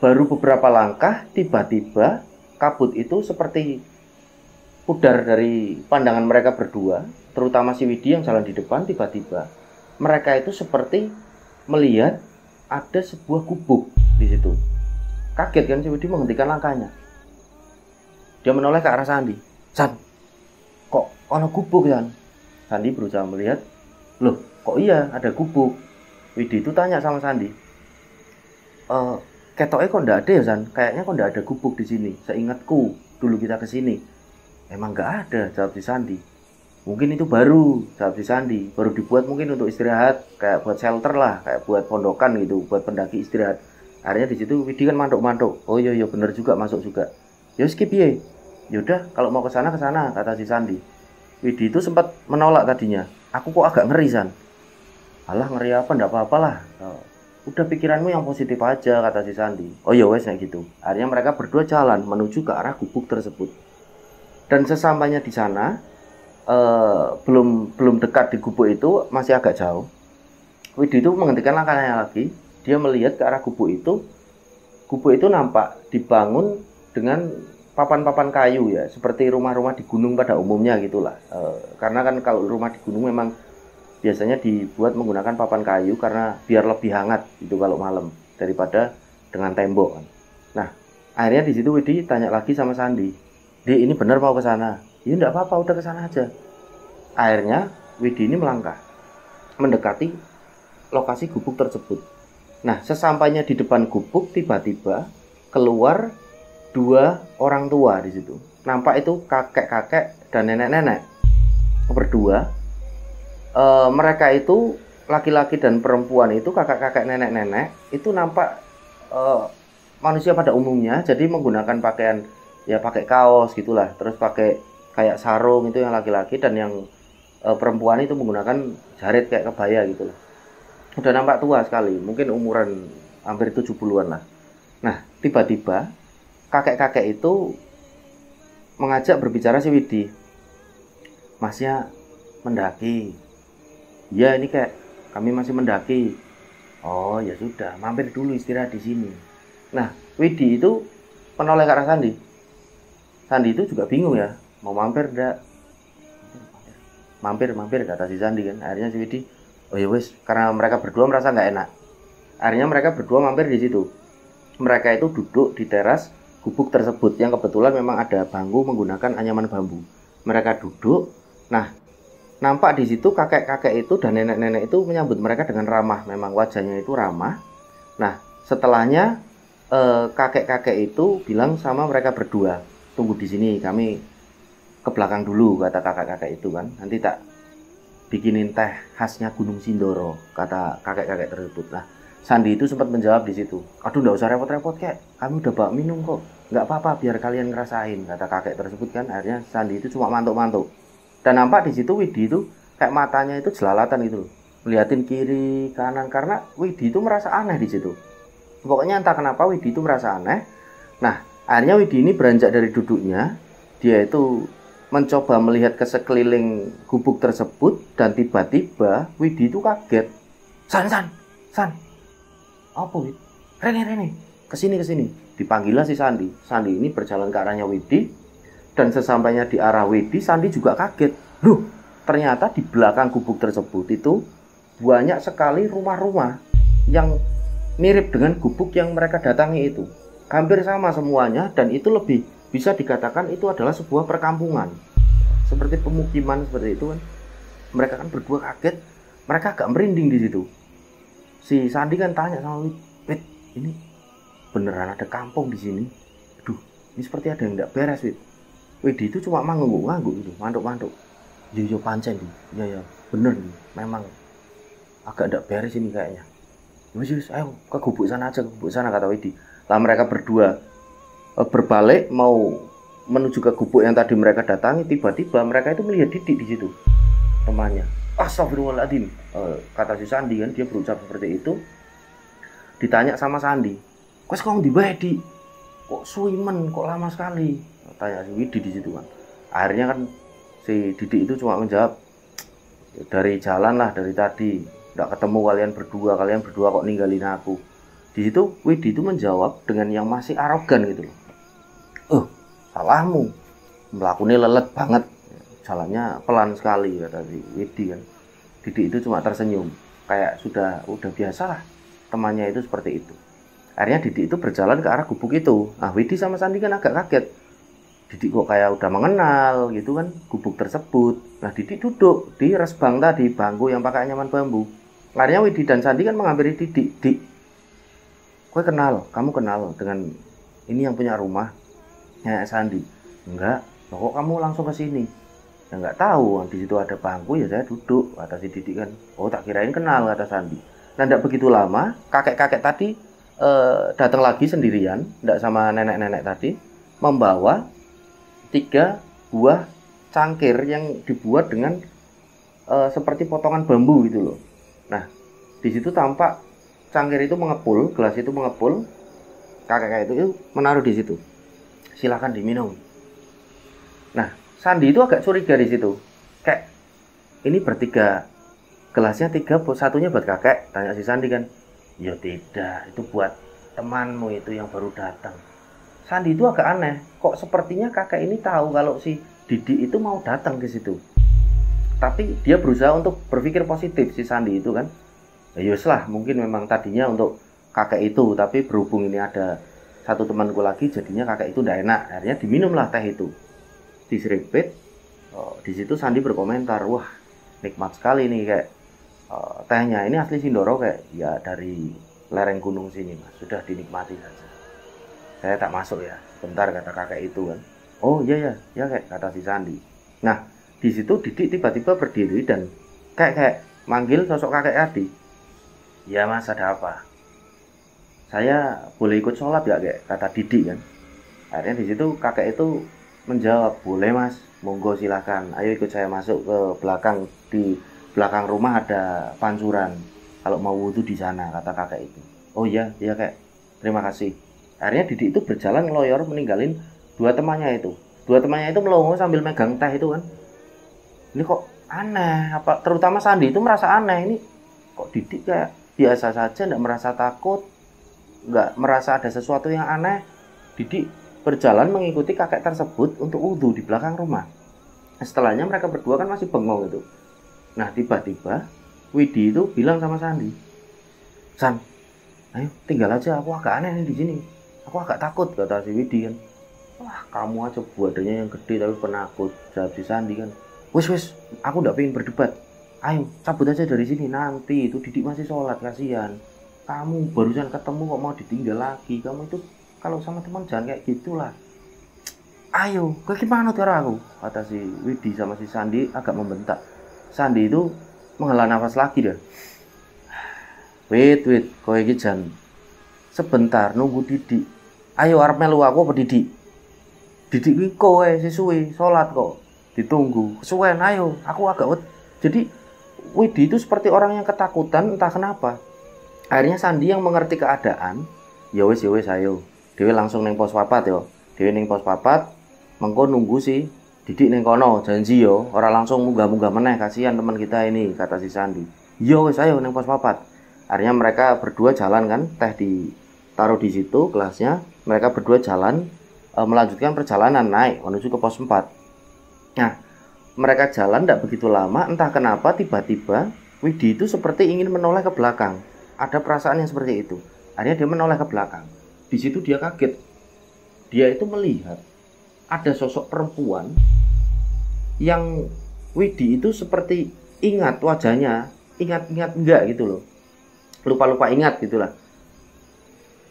baru beberapa langkah, tiba-tiba kabut itu seperti pudar dari pandangan mereka berdua, terutama si Widi yang jalan di depan. Tiba-tiba mereka itu seperti melihat ada sebuah gubuk di situ. Kaget kan si Widi menghentikan langkahnya. Dia menoleh ke arah Sandi. San, kok ada gubuk San? Sandi berusaha melihat. Loh, kok iya ada gubuk? Widi itu tanya sama Sandi. Ketoknya kok ndak ada ya San? Kayaknya kok ndak ada gubuk di sini. Seingatku dulu kita kesini. Emang nggak ada, jawab si Sandi. Mungkin itu baru, jawab si Sandi. Baru dibuat mungkin untuk istirahat, kayak buat shelter lah, kayak buat pondokan gitu, buat pendaki istirahat. Akhirnya di situ Widi kan mantuk-mantuk. Oh iya bener juga, masuk juga. Ya skip ya. Yaudah kalau mau ke sana, kata si Sandi. Widi itu sempat menolak tadinya. Aku kok agak ngeri San. Alah ngeri apa, ndak apa-apa lah. Udah pikiranmu yang positif aja, kata si Sandi. Oh ya wes kayak gitu. Akhirnya mereka berdua jalan menuju ke arah gubuk tersebut. Dan sesampainya di sana, belum dekat di gubuk itu, masih agak jauh. Widi itu menghentikan langkahnya lagi. Dia melihat ke arah gubuk itu. Gubuk itu nampak dibangun dengan papan-papan kayu ya, seperti rumah-rumah di gunung pada umumnya gitulah. Karena kan kalau rumah di gunung memang biasanya dibuat menggunakan papan kayu karena biar lebih hangat itu kalau malam daripada dengan tembok. Nah, akhirnya di situ Widi tanya lagi sama Sandi, "Di, ini benar mau ke sana?" "Ya enggak apa-apa, udah ke sana aja." Akhirnya Widi ini melangkah mendekati lokasi gubuk tersebut. Nah, sesampainya di depan gubuk tiba-tiba keluar 2 orang tua di situ. Nampak itu kakek-kakek dan nenek-nenek berdua. Mereka itu laki-laki dan perempuan itu, kakak-kakek nenek-nenek itu nampak manusia pada umumnya, jadi menggunakan pakaian ya pakai kaos gitulah, terus pakai kayak sarung itu yang laki-laki, dan yang perempuan itu menggunakan jarit kayak kebaya gitulah. Udah nampak tua sekali, mungkin umuran hampir 70-an lah. Nah tiba-tiba kakek-kakek itu mengajak berbicara si Widi. "Masnya mendaki?" "Ya ini kayak kami masih mendaki." "Oh ya sudah, mampir dulu istirahat di sini." Nah Widi itu menoleh ke arah Sandi. Sandi itu juga bingung ya, mau mampir enggak. Mampir kata si Sandi kan. Akhirnya si Widi, oh ya wes, karena mereka berdua merasa nggak enak. Akhirnya mereka berdua mampir di situ. Mereka itu duduk di teras gubuk tersebut yang kebetulan memang ada bangku menggunakan anyaman bambu. Mereka duduk. Nah nampak di situ kakek-kakek itu dan nenek-nenek itu menyambut mereka dengan ramah. Memang wajahnya itu ramah. Nah setelahnya kakek-kakek itu bilang sama mereka berdua, "Tunggu di sini, kami ke belakang dulu," kata kakek-kakek itu kan. "Nanti tak bikinin teh khasnya Gunung Sindoro," kata kakek-kakek tersebut. Nah Sandi itu sempat menjawab di situ, "Aduh nggak usah repot-repot kek, kami udah bawa minum kok, nggak apa-apa biar kalian ngerasain," kata kakek tersebut kan. Akhirnya Sandi itu cuma mantuk-mantuk. Dan nampak di situ Widi itu kayak matanya itu jelalatan gitu loh, ngeliatin kiri kanan karena Widi itu merasa aneh di situ. Pokoknya entah kenapa Widi itu merasa aneh. Nah akhirnya Widi ini beranjak dari duduknya, dia itu mencoba melihat ke sekeliling gubuk tersebut dan tiba-tiba Widi itu kaget. San, apa Wid? Rene, kesini. Dipanggillah si Sandi. Sandi ini berjalan ke arahnya Widi, dan sesampainya di arah Widi, Sandi juga kaget. Loh, ternyata di belakang gubuk tersebut itu banyak sekali rumah-rumah yang mirip dengan gubuk yang mereka datangi itu. Hampir sama semuanya, dan itu lebih bisa dikatakan itu adalah sebuah perkampungan, seperti pemukiman seperti itu kan. Mereka kan berdua kaget, mereka agak merinding di situ. Si Sandi kan tanya sama Wid, ini beneran ada kampung di sini? Aduh, ini seperti ada yang tidak beres, Wid. Widi itu cuma ngangguk gitu, mantuk. Yo pancen di, ya bener nih, memang agak tidak beres ini kayaknya. Wis, ayo ke gubuk sana aja, kata Widi. Lah mereka berdua berbalik mau menuju ke gubuk yang tadi mereka datangi, tiba-tiba mereka itu melihat Didik di situ, temannya. Astagfirullahaladzim, kata si Sandi kan, dia berucap seperti itu. Ditanya sama Sandi, "Kok di bae, Di? Kok suimen, kok lama sekali?" Tanya si Widi di situ kan. Akhirnya kan si Didik itu cuma menjawab, "Dari jalan lah, dari tadi nggak ketemu kalian berdua kok ninggalin aku." Di situ Widi itu menjawab dengan yang masih arogan gitu loh. Salahmu, melakukannya lelet banget, jalannya pelan sekali," kata si Widi kan. Didik itu cuma tersenyum, kayak udah biasa lah temannya itu seperti itu. Akhirnya Didik itu berjalan ke arah gubuk itu. Nah, Widi sama Sandi kan agak kaget. Didik kok kayak udah mengenal gitu kan gubuk tersebut. Nah, Didik duduk di resbang tadi, bangku yang pakai anyaman bambu. Akhirnya Widi dan Sandi kan menghampiri Didik. "Dik, kamu kenal dengan ini yang punya rumah?" Ya, Sandi. "Enggak, kok kamu langsung ke sini?" "Ya enggak tahu, di situ ada bangku ya saya duduk," kata si Didik kan. "Oh, tak kirain kenal," kata Sandi. Nah, enggak begitu lama, kakek-kakek tadi datang lagi sendirian, enggak sama nenek-nenek tadi, membawa 3 buah cangkir yang dibuat dengan seperti potongan bambu gitu loh. Nah, di situ tampak cangkir itu mengepul, gelas itu mengepul, kakek-kakek itu menaruh di situ. "Silakan diminum." Nah, Sandi itu agak curiga di situ. "Kek, ini bertiga, gelasnya 3, satunya buat kakek?" Tanya si Sandi kan. "Ya tidak, itu buat temanmu itu yang baru datang." Sandi itu agak aneh, kok sepertinya kakek ini tahu kalau si Didik itu mau datang ke situ. Tapi dia berusaha untuk berpikir positif si Sandi itu kan. Ya lah, mungkin memang tadinya untuk kakek itu, tapi berhubung ini ada satu temanku lagi, jadinya kakek itu tidak enak. Akhirnya diminumlah teh itu. Diseripit. Di situ Sandi berkomentar, "Wah, nikmat sekali nih kayak tehnya. Ini asli Sindoro kayak ya dari lereng gunung sini, Mas. Sudah dinikmati saja. Saya tak masuk ya. Bentar," kata kakek itu kan. "Oh iya ya kayak," kata si Sandi. Nah, di situ Didik tiba-tiba berdiri dan kayak manggil sosok kakek tadi. "Ya Mas, ada apa?" "Saya boleh ikut sholat gak, kayak?" kata Didik kan. Akhirnya di situ kakek itu menjawab, "Boleh Mas, monggo silakan. Ayo ikut saya masuk ke belakang, di belakang rumah ada pancuran. Kalau mau wudhu di sana," kata kakek itu. "Oh iya kayak, terima kasih." Akhirnya Didik itu berjalan ngeloyor meninggalin dua temannya itu. Dua temannya itu melongo sambil megang teh itu kan. Ini kok aneh, terutama Sandi itu merasa aneh. Ini kok Didik kayak biasa saja, nggak merasa takut, nggak merasa ada sesuatu yang aneh. Didik berjalan mengikuti kakek tersebut untuk wudhu di belakang rumah. Setelahnya mereka berdua kan masih bengong itu. Nah, tiba-tiba Widi itu bilang sama Sandi, "San, ayo tinggal aja, aku agak aneh nih di sini. Aku agak takut," kata si Widi kan. "Wah, kamu aja badannya yang gede tapi penakut," jawab si Sandi kan. Wis, aku nggak pengen berdebat. Ayo cabut aja dari sini, nanti itu Didik masih sholat, kasihan. Kamu barusan ketemu kok mau ditinggal lagi. Kamu itu kalau sama teman jangan kayak gitulah. Ayo, ke gimana cara aku?" kata si Widi sama si Sandi agak membentak. Sandi itu menghela nafas lagi dah. Wait, kowe iki jan sebentar nunggu Didik. Ayo arep melu aku apa Didik? Didik kuwi kowe sesuwe salat kok. Ditunggu. Kesuwen, ayo, aku agak Jadi Widi itu seperti orang yang ketakutan entah kenapa. Akhirnya Sandi yang mengerti keadaan, ya wis ayo. Dewe langsung neng pos papat yo. Dewe neng pos papat mengko nunggu si Didik neng kono, janji yo, orang langsung munggah-munggah meneh, kasihan teman kita ini, kata si Sandi. Yo wes ayo neng pos 4. Akhirnya mereka berdua jalan kan, teh ditaruh di situ gelasnya, mereka berdua jalan melanjutkan perjalanan naik menuju ke pos 4. Nah, mereka jalan tidak begitu lama, entah kenapa tiba-tiba Widi itu seperti ingin menoleh ke belakang. Ada perasaan yang seperti itu. Akhirnya dia menoleh ke belakang. Di situ dia kaget. Dia itu melihat ada sosok perempuan yang Widi itu seperti ingat wajahnya, ingat-ingat enggak gitu loh. Lupa-lupa ingat gitulah.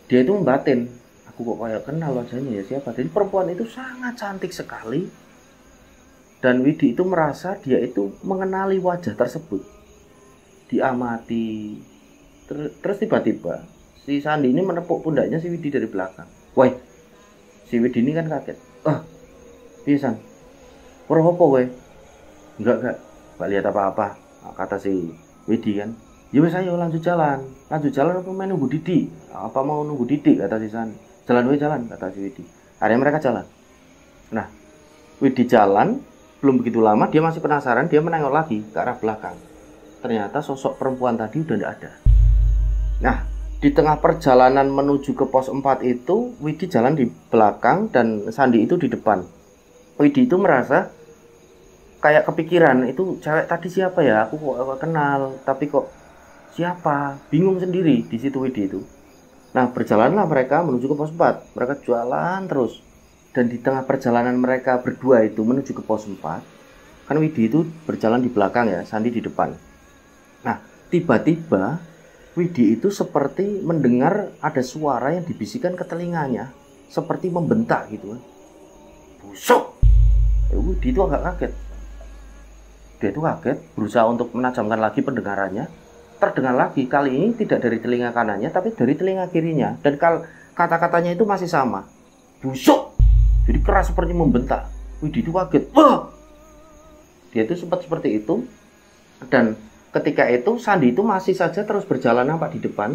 Dia itu membatin, aku kok kayak kenal wajahnya ya siapa. Jadi perempuan itu sangat cantik sekali. Dan Widi itu merasa dia itu mengenali wajah tersebut. Diamati. Terus tiba-tiba si Sandi ini menepuk pundaknya si Widi dari belakang. Woi, si Widi ini kan kaget. Pisan. Ora apa kowe? Enggak lihat apa-apa. Nah, kata si Widi kan. Ya wis ayo lanjut jalan apa mau nunggu Didi? Apa mau nunggu Didi kata si Sandi. Jalan kata si Widi. Akhirnya mereka jalan. Nah, Widi jalan, belum begitu lama dia masih penasaran, dia menengok lagi ke arah belakang. Ternyata sosok perempuan tadi udah enggak ada. Nah, di tengah perjalanan menuju ke pos 4 itu, Widi jalan di belakang dan Sandi itu di depan. Widi itu merasa kayak kepikiran, itu cewek tadi siapa ya? Aku kok kenal, tapi kok siapa? Bingung sendiri di situ Widi itu. Nah, berjalanlah mereka menuju ke pos 4. Mereka jalan terus. Dan di tengah perjalanan mereka berdua itu menuju ke pos 4, kan Widi itu berjalan di belakang ya, Sandi di depan. Nah, tiba-tiba Widi itu seperti mendengar ada suara yang dibisikkan ke telinganya, seperti membentak gitu kan. Busuk! Widi itu agak kaget. Dia itu kaget, berusaha untuk menajamkan lagi pendengarannya. Terdengar lagi, kali ini tidak dari telinga kanannya, tapi dari telinga kirinya. Dan kata-katanya itu masih sama. Busuk! Jadi keras seperti membentak. Widi itu kaget. Wah! Dia itu sempat seperti itu. Dan ketika itu Sandi itu masih saja terus berjalan nampak di depan,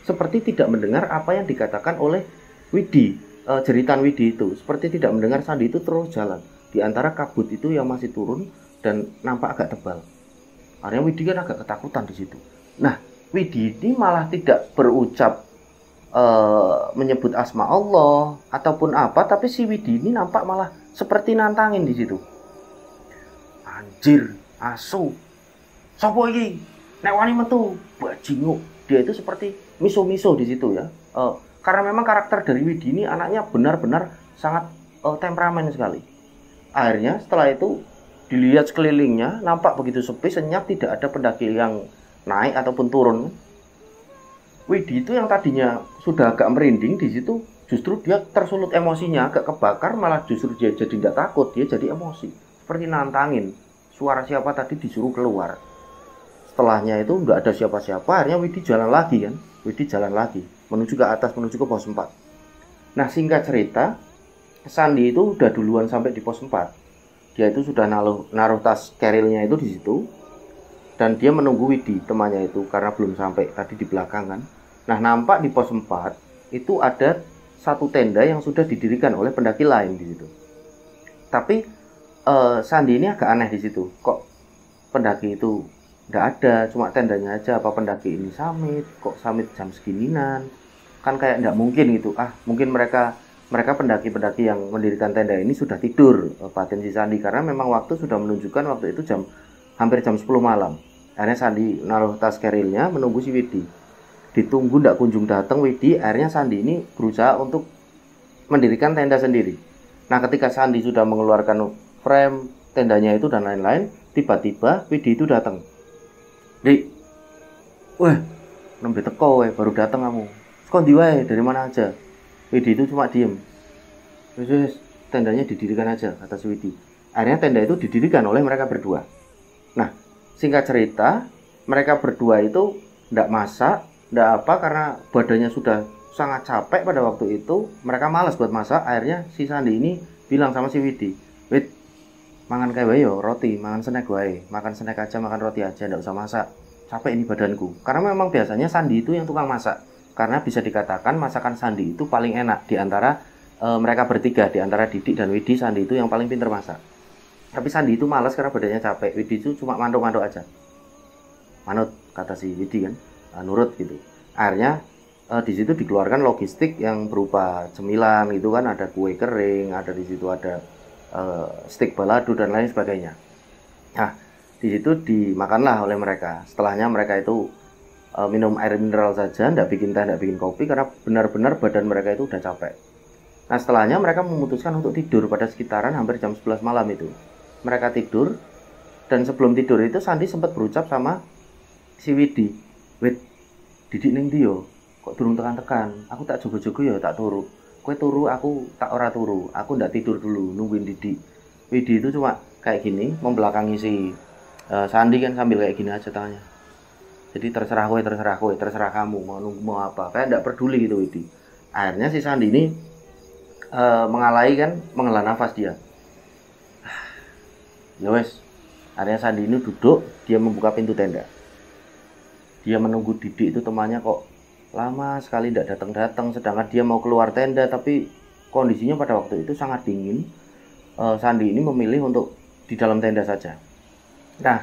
seperti tidak mendengar apa yang dikatakan oleh Widi, jeritan Widi itu. Seperti tidak mendengar, Sandi itu terus jalan di antara kabut itu yang masih turun dan nampak agak tebal. Akhirnya Widi kan agak ketakutan di situ. Nah, Widi ini malah tidak berucap menyebut asma Allah ataupun apa, tapi si Widi ini nampak malah seperti nantangin di situ. Anjir, asu. Sopo iki? Nek wani metu, bajingu. Dia itu seperti miso-miso di situ ya. Karena memang karakter dari Widi ini anaknya benar-benar sangat temperamen sekali. Akhirnya setelah itu dilihat sekelilingnya, nampak begitu sepi, senyap, tidak ada pendaki yang naik ataupun turun. Widi itu yang tadinya sudah agak merinding di situ, justru dia tersulut emosinya, agak kebakar, malah justru dia jadi tidak takut, dia jadi emosi, seperti nantangin. Suara siapa tadi disuruh keluar. Setelahnya itu nggak ada siapa-siapa, akhirnya Widi jalan lagi kan, Widi jalan lagi menuju ke atas, menuju ke pos 4. Nah, singkat cerita, Sandi itu udah duluan sampai di pos 4. Dia itu sudah naruh tas kerilnya itu di situ. Dan dia menunggu Widi, temannya itu, karena belum sampai tadi di belakang kan. Nah, nampak di pos 4 itu ada satu tenda yang sudah didirikan oleh pendaki lain di situ. Tapi Sandi ini agak aneh di situ. Kok pendaki itu nggak ada, cuma tendanya aja. Apa pendaki ini summit? Kok summit jam seginian? Kan kayak nggak mungkin gitu. Mungkin mereka pendaki-pendaki yang mendirikan tenda ini sudah tidur, batin si Sandi, karena memang waktu sudah menunjukkan waktu itu hampir jam 10 malam. Akhirnya Sandi naruh tas kerilnya menunggu si Widi. Ditunggu tidak kunjung datang Widi, akhirnya Sandi ini berusaha untuk mendirikan tenda sendiri. Nah, ketika Sandi sudah mengeluarkan frame tendanya itu dan lain-lain, tiba-tiba Widi itu datang. Dik, weh, nembe teko weh, baru datang kamu. Skondi wae, dari mana aja? Widi itu cuma diem. Terus tendanya didirikan aja, kata si Widi. Akhirnya tenda itu didirikan oleh mereka berdua. Nah, singkat cerita, mereka berdua itu tidak masak, tidak apa, karena badannya sudah sangat capek pada waktu itu. Mereka malas buat masak. Akhirnya si Sandi ini bilang sama si Widi, Wid, mangan kayak wae yo, roti, mangan snack wae, makan snack aja, makan roti aja, tidak usah masak. Capek ini badanku. Karena memang biasanya Sandi itu yang tukang masak. Karena bisa dikatakan masakan Sandi itu paling enak di antara mereka bertiga di antara Didik dan Widi, Sandi itu yang paling pintar masak. Tapi Sandi itu malas karena badannya capek. Widi itu cuma mantuk-mantuk aja. Manut kata si Widi kan, nurut gitu. Akhirnya di situ dikeluarkan logistik yang berupa cemilan gitu kan, ada kue kering, ada di situ ada stik balado dan lain sebagainya. Nah, di situ dimakanlah oleh mereka. Setelahnya mereka itu minum air mineral saja, tidak bikin teh, tidak bikin kopi karena benar-benar badan mereka itu udah capek. Nah, setelahnya mereka memutuskan untuk tidur pada sekitaran hampir jam 11 malam itu. Mereka tidur, dan sebelum tidur itu Sandi sempat berucap sama si Widi, "Wid, Didik ning ndi yo? Kok durung tekan-tekan? Aku tak jogo-jogo ya tak turu. Kowe turu, aku tak ora turu. Aku ndak tidur dulu, nungguin Didik." Widi itu cuma kayak gini, membelakangi si Sandi kan sambil kayak gini aja tangannya. Jadi terserah kowe, terserah kamu, mau nunggu mau apa. Kayak ndak peduli gitu Widi. Akhirnya si Sandi ini mengalai kan, menghela nafas dia. Ya wes, akhirnya Sandi ini duduk, dia membuka pintu tenda. Dia menunggu Didik itu temannya kok lama sekali tidak datang-datang, sedangkan dia mau keluar tenda tapi kondisinya pada waktu itu sangat dingin. Sandi ini memilih untuk di dalam tenda saja. Nah,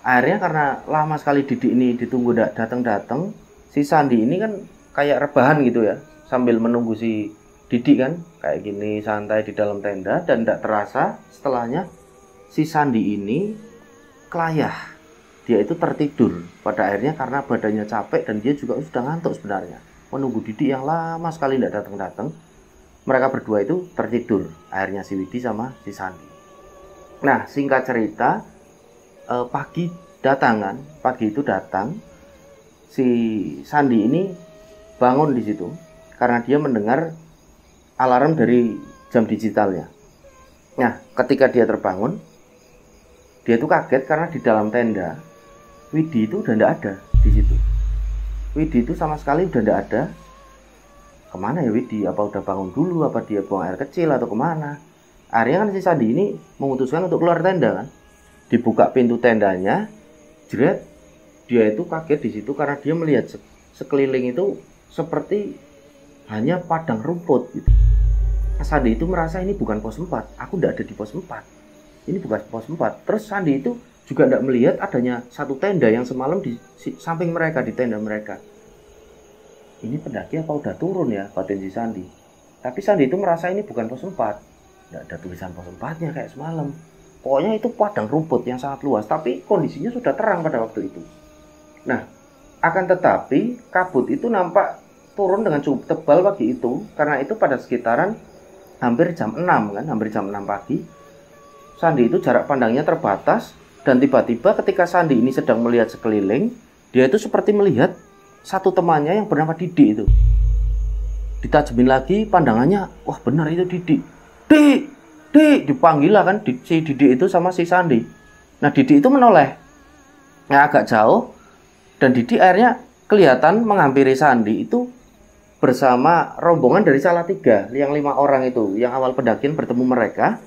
akhirnya karena lama sekali Didik ini ditunggu tidak datang-datang, si Sandi ini kan kayak rebahan gitu ya, sambil menunggu si Didik kan, kayak gini santai di dalam tenda, dan tidak terasa setelahnya si Sandi ini kelayah. Dia itu tertidur pada akhirnya karena badannya capek dan dia juga sudah ngantuk sebenarnya. Menunggu Didik yang lama sekali tidak datang-datang, mereka berdua itu tertidur. Akhirnya si Widi sama si Sandi. Nah, singkat cerita, pagi itu datang, si Sandi ini bangun di situ karena dia mendengar alarm dari jam digitalnya. Nah, ketika dia terbangun, dia itu kaget karena di dalam tenda Widi itu udah tidak ada di situ. Widi itu sama sekali udah tidak ada. Kemana ya Widi? Apa udah bangun dulu? Apa dia buang air kecil atau kemana? Akhirnya kan si Sandi ini memutuskan untuk keluar tenda kan. Dibuka pintu tendanya, jret, dia itu kaget di situ karena dia melihat sekeliling itu seperti hanya padang rumput gitu. Sandi itu merasa ini bukan pos 4, aku tidak ada di pos 4. Ini bukan pos 4. Terus Sandi itu juga tidak melihat adanya satu tenda yang semalam di samping mereka, di tenda mereka. Ini pendaki apa udah turun ya, batin si Sandi. Tapi Sandi itu merasa ini bukan pos 4. Tidak ada tulisan pos 4-nya kayak semalam. Pokoknya itu padang rumput yang sangat luas, tapi kondisinya sudah terang pada waktu itu. Nah, akan tetapi kabut itu nampak turun dengan cukup tebal pagi itu, karena itu pada sekitaran hampir jam 6 kan, hampir jam 6 pagi. Sandi itu jarak pandangnya terbatas, dan tiba-tiba ketika Sandi ini sedang melihat sekeliling, dia itu seperti melihat satu temannya yang bernama Didik itu. Ditajemin lagi pandangannya, wah benar itu Didik. Dik, dipanggil lah kan si Didik itu sama si Sandi. Nah, Didik itu menoleh. Nah, agak jauh, dan Didik akhirnya kelihatan menghampiri Sandi itu bersama rombongan dari Salatiga, yang 5 orang itu, yang awal pendakian bertemu mereka,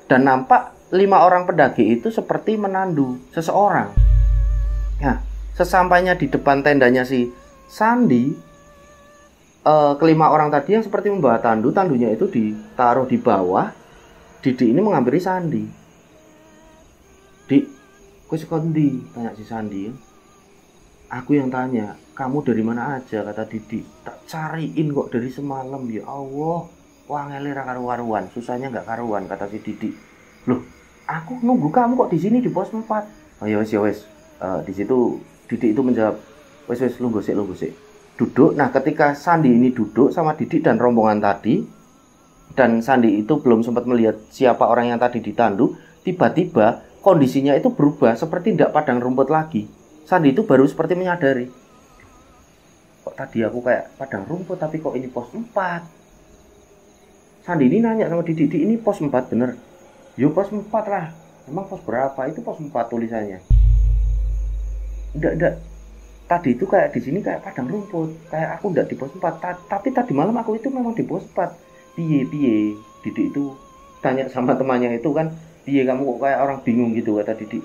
dan nampak 5 orang pendaki itu seperti menandu seseorang. Nah, sesampainya di depan tendanya si Sandi, kelima orang tadi yang seperti membawa tandunya itu ditaruh di bawah. Didik ini menghampiri Sandi. "Dik, kowe saka ndi?" tanya si Sandi. "Aku yang tanya, kamu dari mana aja?" kata Didik. "Tak cariin kok dari semalam, ya Allah. Wah, ngele ra karu-karuan, susahnya nggak karuan," kata si Didik. "Loh, aku nunggu kamu kok di sini di pos 4. "Oh ya wes. Di situ Didik itu menjawab, "Wes, lungguh sik. Duduk." Nah, ketika Sandi ini duduk sama Didik dan rombongan tadi, dan Sandi itu belum sempat melihat siapa orang yang tadi ditandu, tiba-tiba kondisinya itu berubah seperti tidak padang rumput lagi. Sandi itu baru seperti menyadari, kok tadi aku kayak padang rumput tapi kok ini pos 4. Sandi ini nanya sama Didik, "Ini pos 4 bener?" "Yo pos 4 lah." "Emang pos berapa?" "Itu pos 4 tulisannya." Enggak. Tadi itu kayak di sini kayak padang rumput, kayak aku enggak di pos 4. Tapi tadi malam aku itu memang di pos 4. Piye? Didik itu tanya sama temannya itu kan, "Piye kamu kok kayak orang bingung gitu?" kata Didik.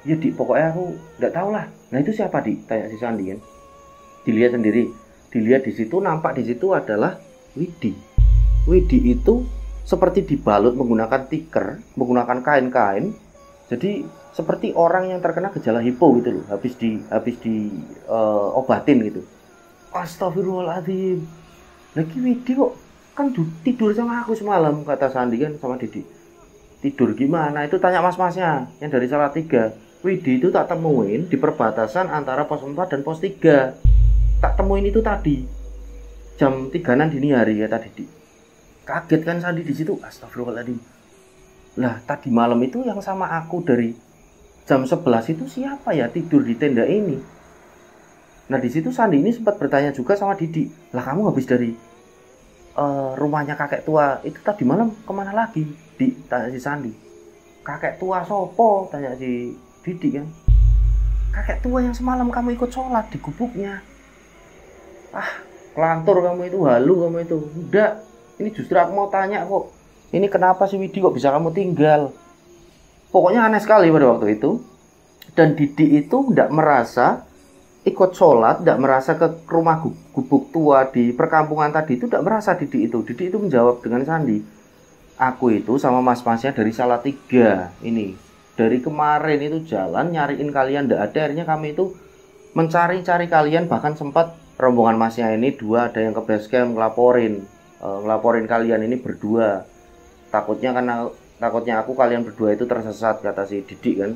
"Ya Dik, pokoknya aku enggak tahu lah." "Nah, itu siapa Dik?" tanya si Sandi kan. Dilihat sendiri. Dilihat di situ, nampak di situ adalah Widi. Widi itu seperti dibalut menggunakan tikar, menggunakan kain-kain. Jadi seperti orang yang terkena gejala hipo gitu loh, habis di obatin gitu. Astagfirullahaladzim. Lagi Widi kok kan tidur sama aku semalam, kata Sandi kan sama Didi. Tidur gimana? Itu tanya mas-masnya yang dari Salatiga. Widi itu tak temuin di perbatasan antara pos 4 dan pos 3. Tak temuin itu tadi jam 3-an dini hari, kata Didi. Kaget kan Sandi di situ. Astagfirullahaladzim. Lah tadi malam itu yang sama aku dari jam 11 itu siapa ya tidur di tenda ini? Nah di situ Sandi ini sempat bertanya juga sama Didi. Lah kamu habis dari rumahnya kakek tua itu tadi malam kemana lagi? Tanya si Sandi. Kakek tua sopo? Tanya si Didi kan. Kakek tua yang semalam kamu ikut sholat di gubuknya. Ah, kelantur kamu itu, halu kamu itu. Udah, ini justru aku mau tanya kok. Ini kenapa si Widi kok bisa kamu tinggal? Pokoknya aneh sekali pada waktu itu. Dan Didi itu tidak merasa ikut sholat, tidak merasa ke rumah gubuk tua di perkampungan tadi itu, tidak merasa Didi itu. Didi itu menjawab dengan Sandi, aku itu sama mas-masnya dari Salatiga ini. Dari kemarin itu jalan nyariin kalian, tidak ada. Akhirnya kami itu mencari-cari kalian, bahkan sempat rombongan masnya ini dua, ada yang ke base camp ngelaporin kalian ini berdua. Takutnya aku kalian berdua itu tersesat, kata si Didi kan.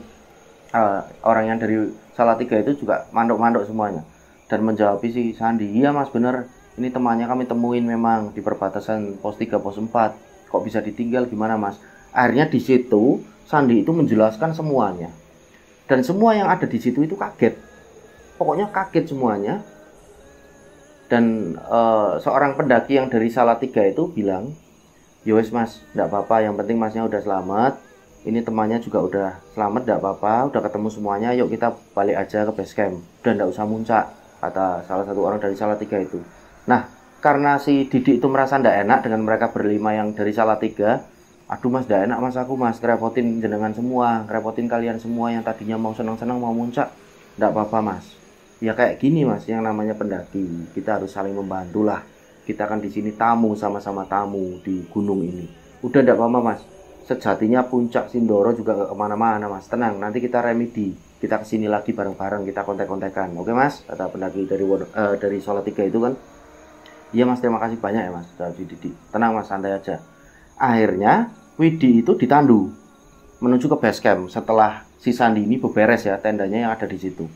Orang yang dari Salatiga itu juga mandok-mandok semuanya. Dan menjawab si Sandi, iya mas bener, ini temannya kami temuin memang di perbatasan pos 3 pos 4. Kok bisa ditinggal gimana mas? Akhirnya di situ Sandi itu menjelaskan semuanya. Dan semua yang ada di situ itu kaget. Pokoknya kaget semuanya. Dan seorang pendaki yang dari Salatiga itu bilang, yowes mas, enggak apa-apa, yang penting masnya udah selamat. Ini temannya juga udah selamat, enggak apa-apa, udah ketemu semuanya, yuk kita balik aja ke base camp. Dan enggak usah muncak, kata salah satu orang dari Salatiga itu. Nah, karena si Didi itu merasa enggak enak dengan mereka berlima yang dari Salatiga. Aduh mas, enggak enak mas aku mas, ngerepotin jenengan semua, ngerepotin kalian semua yang tadinya mau senang-senang mau muncak. Enggak apa-apa mas. Ya kayak gini mas, yang namanya pendaki, kita harus saling membantu lah. Kita kan di sini tamu, sama-sama tamu di gunung ini. Udah enggak apa-apa mas. Sejatinya puncak Sindoro juga gak kemana-mana mas. Tenang, nanti kita remedi. Kita kesini lagi bareng-bareng, kita kontek-kontekan. Oke mas, kata pendaki dari Salatiga itu kan. Iya mas, terima kasih banyak ya mas, dari Didi. Tenang mas, santai aja. Akhirnya Widi itu ditandu menuju ke base camp setelah si Sandi ini beberes ya tendanya yang ada di situ.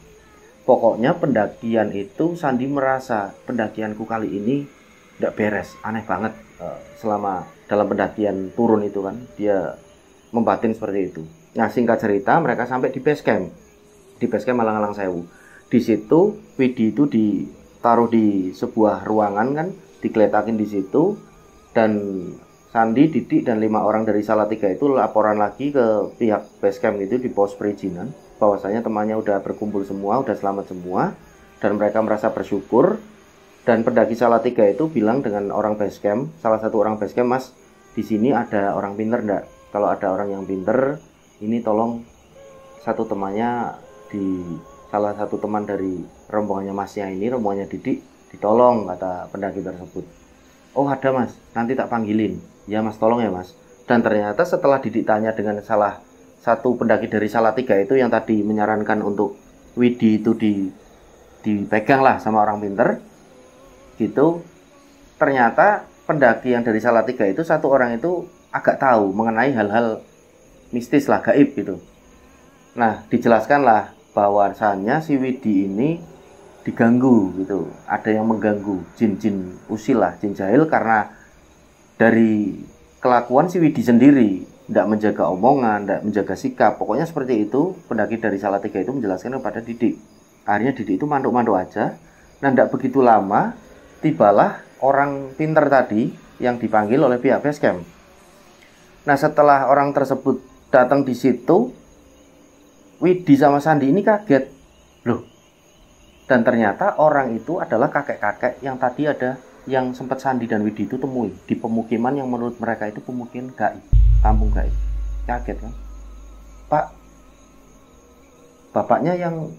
Pokoknya pendakian itu Sandi merasa pendakianku kali ini tidak beres, aneh banget. Selama dalam pendakian turun itu kan dia membatin seperti itu. Nah singkat cerita mereka sampai di base camp Alang-Alang Sewu. Di situ Widi itu ditaruh di sebuah ruangan kan, digeletakin di situ. Dan Sandi, Didi dan 5 orang dari Salatiga itu laporan lagi ke pihak base camp itu di pos perizinan bahwasanya temannya udah berkumpul semua, udah selamat semua, dan mereka merasa bersyukur. Dan pendaki Salatiga itu bilang dengan orang base camp, salah satu orang base camp, mas, di sini ada orang pinter enggak? Kalau ada orang yang pinter, ini tolong satu temannya salah satu teman dari rombongannya masnya ini, rombongannya Didi, ditolong, kata pendaki tersebut. Oh ada mas, nanti tak panggilin. Ya mas, tolong ya mas. Dan ternyata setelah Didi tanya dengan salah satu pendaki dari Salatiga itu yang tadi menyarankan untuk Widi itu dipegang lah sama orang pinter gitu, ternyata pendaki yang dari Salatiga itu satu orang itu agak tahu mengenai hal-hal mistis lah, gaib gitu. Nah dijelaskanlah bahwasannya si Widi ini diganggu gitu, ada yang mengganggu, jin-jin usil lah, jin jahil, karena dari kelakuan si Widi sendiri tidak menjaga omongan, tidak menjaga sikap, pokoknya seperti itu. Pendaki dari Salatiga itu menjelaskan kepada Didi. Akhirnya Didi itu manduk-manduk aja. Nah tidak begitu lama tibalah orang pinter tadi yang dipanggil oleh pihak base camp. Nah setelah orang tersebut datang di situ, Widi sama Sandi ini kaget loh. Dan ternyata orang itu adalah kakek-kakek yang tadi ada, yang sempat Sandi dan Widi itu temui di pemukiman yang menurut mereka itu pemukiman gaib, kampung gaib. Kaget kan? Pak, bapaknya yang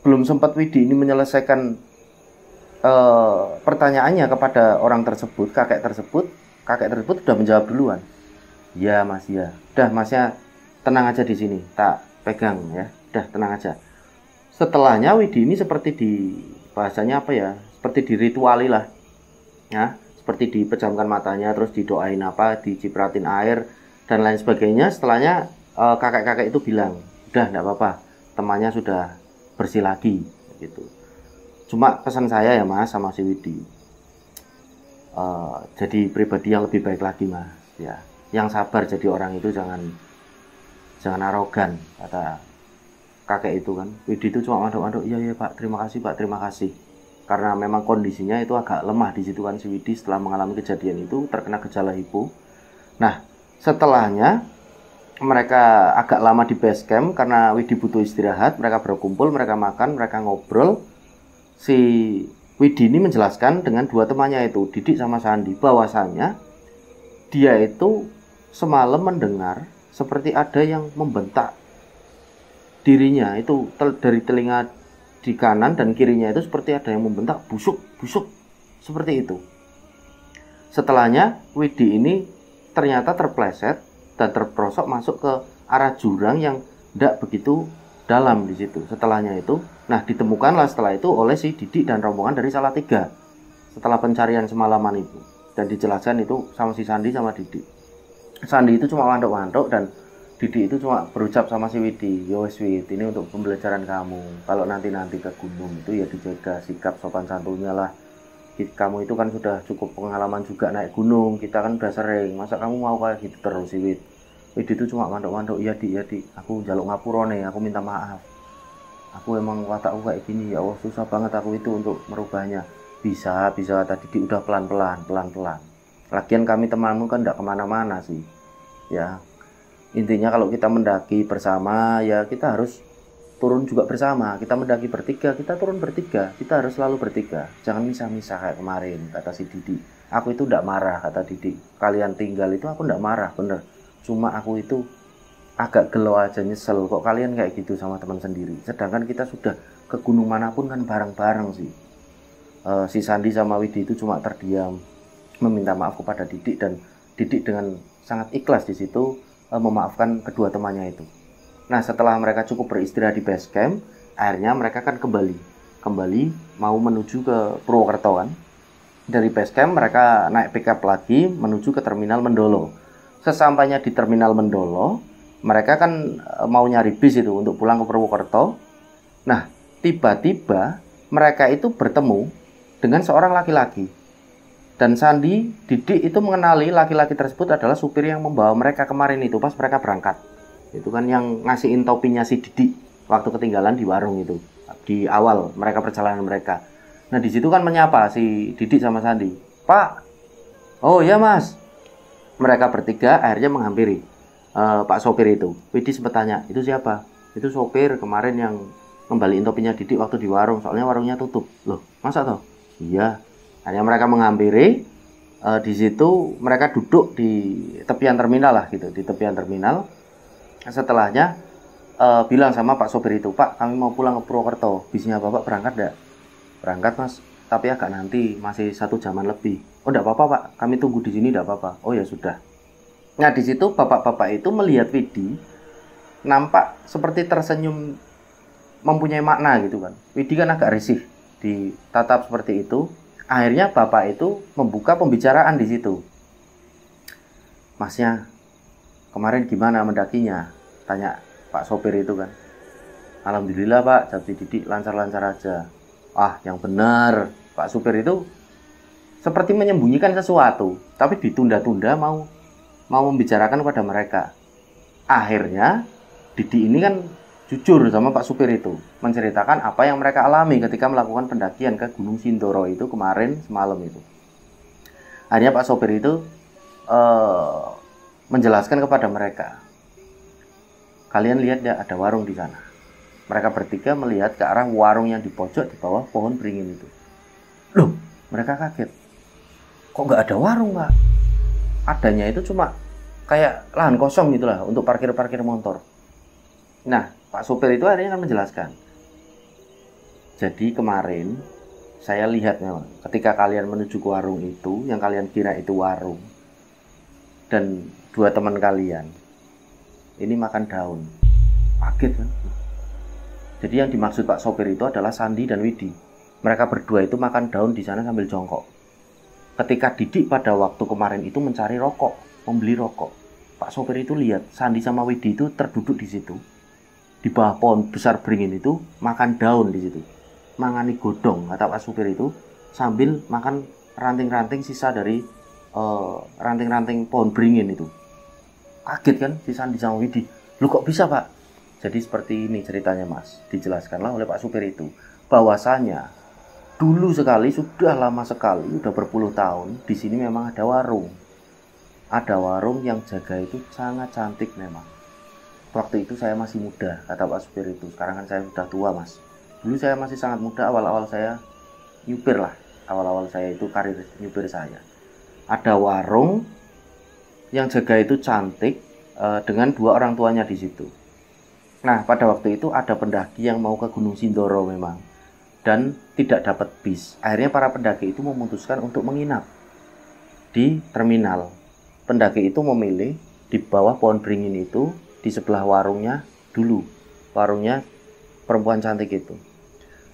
belum sempat Widi ini menyelesaikan pertanyaannya kepada orang tersebut, kakek tersebut sudah menjawab duluan. Ya mas, ya. Udah masnya tenang aja di sini, tak pegang ya. Udah tenang aja. Setelahnya Widi ini seperti di bahasanya apa ya? Seperti dirituali lah, ya. Seperti dipejamkan matanya, terus didoain apa, dicipratin air dan lain sebagainya. Setelahnya kakek-kakek itu bilang, udah enggak apa-apa, temannya sudah bersih lagi, gitu. Cuma pesan saya ya mas sama si Widi, jadi pribadi yang lebih baik lagi mas, ya. Yang sabar jadi orang itu jangan arogan, kata kakek itu kan. Widi itu cuma manduk-manduk, iya pak, terima kasih. Karena memang kondisinya itu agak lemah di situ kan si Widi setelah mengalami kejadian itu, terkena gejala hipo. Nah setelahnya mereka agak lama di base camp karena Widi butuh istirahat. Mereka berkumpul, mereka makan, mereka ngobrol. Si Widi ini menjelaskan dengan dua temannya itu, Didik sama Sandi, bahwasannya dia itu semalam mendengar seperti ada yang membentak dirinya itu dari telinga di kanan dan kirinya itu seperti ada yang membentak busuk seperti itu. Setelahnya Widi ini ternyata terpleset dan terperosok masuk ke arah jurang yang tidak begitu dalam di situ. Setelahnya itu, nah ditemukanlah setelah itu oleh si Didik dan rombongan dari Salatiga setelah pencarian semalaman itu, dan dijelaskan itu sama si Sandi sama Didik. Sandi itu cuma manduk-manduk dan Didik itu cuma berucap sama si Widi, yo Wid, ini untuk pembelajaran kamu. Kalau nanti ke gunung itu ya dijaga sikap sopan santunnya lah. Kamu itu kan sudah cukup pengalaman juga naik gunung, kita kan udah sering. Masa kamu mau kayak gitu terus si Wid? Widi itu cuma manduk-manduk, iya di, aku jaluk ngapura nih, aku minta maaf. Aku emang watakku kayak gini, ya Allah susah banget aku itu untuk merubahnya. Bisa kata Didik, udah pelan-pelan. Lagian kami temanmu kan tidak kemana-mana sih, ya. Intinya kalau kita mendaki bersama, ya kita harus turun juga bersama. Kita mendaki bertiga, kita turun bertiga. Kita harus selalu bertiga. Jangan misah-misah kayak kemarin, kata si Didik. Aku itu tidak marah, kata Didik. Kalian tinggal itu aku tidak marah, bener. Cuma aku itu agak gelo aja, nyesel kok kalian kayak gitu sama teman sendiri. Sedangkan kita sudah ke gunung manapun kan bareng-bareng sih. Si Sandi sama Widi itu cuma terdiam meminta maaf kepada Didik, dan Didik dengan sangat ikhlas di situ memaafkan kedua temannya itu. Nah setelah mereka cukup beristirahat di base camp, akhirnya mereka kan kembali mau menuju ke Purwokerto kan. Dari base camp mereka naik pickup lagi menuju ke terminal Mendolo. Sesampainya di terminal Mendolo, mereka kan mau nyari bis itu untuk pulang ke Purwokerto. Nah tiba-tiba mereka itu bertemu dengan seorang laki-laki. Dan Sandi, Didik itu mengenali laki-laki tersebut adalah supir yang membawa mereka kemarin itu pas mereka berangkat. Itu kan yang ngasihin topinya si Didik waktu ketinggalan di warung itu di awal mereka perjalanan mereka. Nah di situ kan menyapa si Didik sama Sandi, Pak. Oh ya mas. Mereka bertiga akhirnya menghampiri Pak sopir itu. Widi sempat tanya, itu siapa? Itu sopir kemarin yang ngembaliin topinya Didik waktu di warung, soalnya warungnya tutup. Loh masa toh? Iya. Hanya mereka menghampiri, di situ mereka duduk di tepian terminal lah gitu, di tepian terminal. Setelahnya bilang sama Pak sopir itu, Pak kami mau pulang ke Purwokerto, bisnya Bapak berangkat enggak? Berangkat mas, tapi agak nanti, masih 1 jaman lebih. Oh enggak apa-apa Pak, kami tunggu di sini enggak apa-apa. Oh ya sudah. Nah di situ bapak-bapak itu melihat Widi nampak seperti tersenyum mempunyai makna gitu kan. Widi kan agak risih ditatap seperti itu. Akhirnya bapak itu membuka pembicaraan di situ. Masnya, kemarin gimana mendakinya? Tanya Pak sopir itu kan. Alhamdulillah Pak, jawab Didik, lancar-lancar aja. Ah, yang benar. Pak sopir itu seperti menyembunyikan sesuatu, tapi ditunda-tunda mau membicarakan kepada mereka. Akhirnya Didik ini kan jujur sama Pak supir itu, menceritakan apa yang mereka alami ketika melakukan pendakian ke Gunung Sindoro itu kemarin semalam itu. Akhirnya Pak sopir itu menjelaskan kepada mereka, kalian lihat ya ada warung di sana. Mereka bertiga melihat ke arah warung yang di pojok di bawah pohon beringin itu. Loh, mereka kaget. Kok nggak ada warung Pak? Adanya itu cuma kayak lahan kosong gitulah untuk parkir motor. Nah Pak sopir itu akhirnya kan menjelaskan. Jadi kemarin Saya lihat memang ketika kalian menuju ke warung itu, yang kalian kira itu warung, dan dua teman kalian ini makan daun. Kaget kan? Jadi yang dimaksud Pak sopir itu adalah Sandi dan Widi. Mereka berdua itu makan daun di sana sambil jongkok. Ketika Didik pada waktu kemarin itu mencari rokok, membeli rokok, Pak sopir itu lihat Sandi sama Widi itu terduduk di situ, di bawah pohon besar beringin itu, makan daun di situ. Mangani godong, kata Pak supir itu, sambil makan ranting-ranting sisa dari ranting-ranting pohon beringin itu. Kaget kan si Sandi sama Widi. Lu kok bisa, Pak? Jadi seperti ini ceritanya, Mas. Dijelaskanlah oleh Pak supir itu bahwasanya dulu sekali, sudah lama sekali, sudah berpuluh tahun, di sini memang ada warung. Ada warung yang jaga itu sangat cantik memang. Waktu itu saya masih muda, kata Pak supir itu. Sekarang kan saya sudah tua, Mas. Dulu saya masih sangat muda, awal-awal saya nyupir lah. Awal-awal saya itu karir nyupir saya. Ada warung yang jaga itu cantik dengan dua orang tuanya di situ. Nah, pada waktu itu ada pendaki yang mau ke Gunung Sindoro memang. Dan tidak dapat bis. Akhirnya para pendaki itu memutuskan untuk menginap di terminal. Pendaki itu memilih di bawah pohon beringin itu, di sebelah warungnya dulu. Warungnya perempuan cantik itu.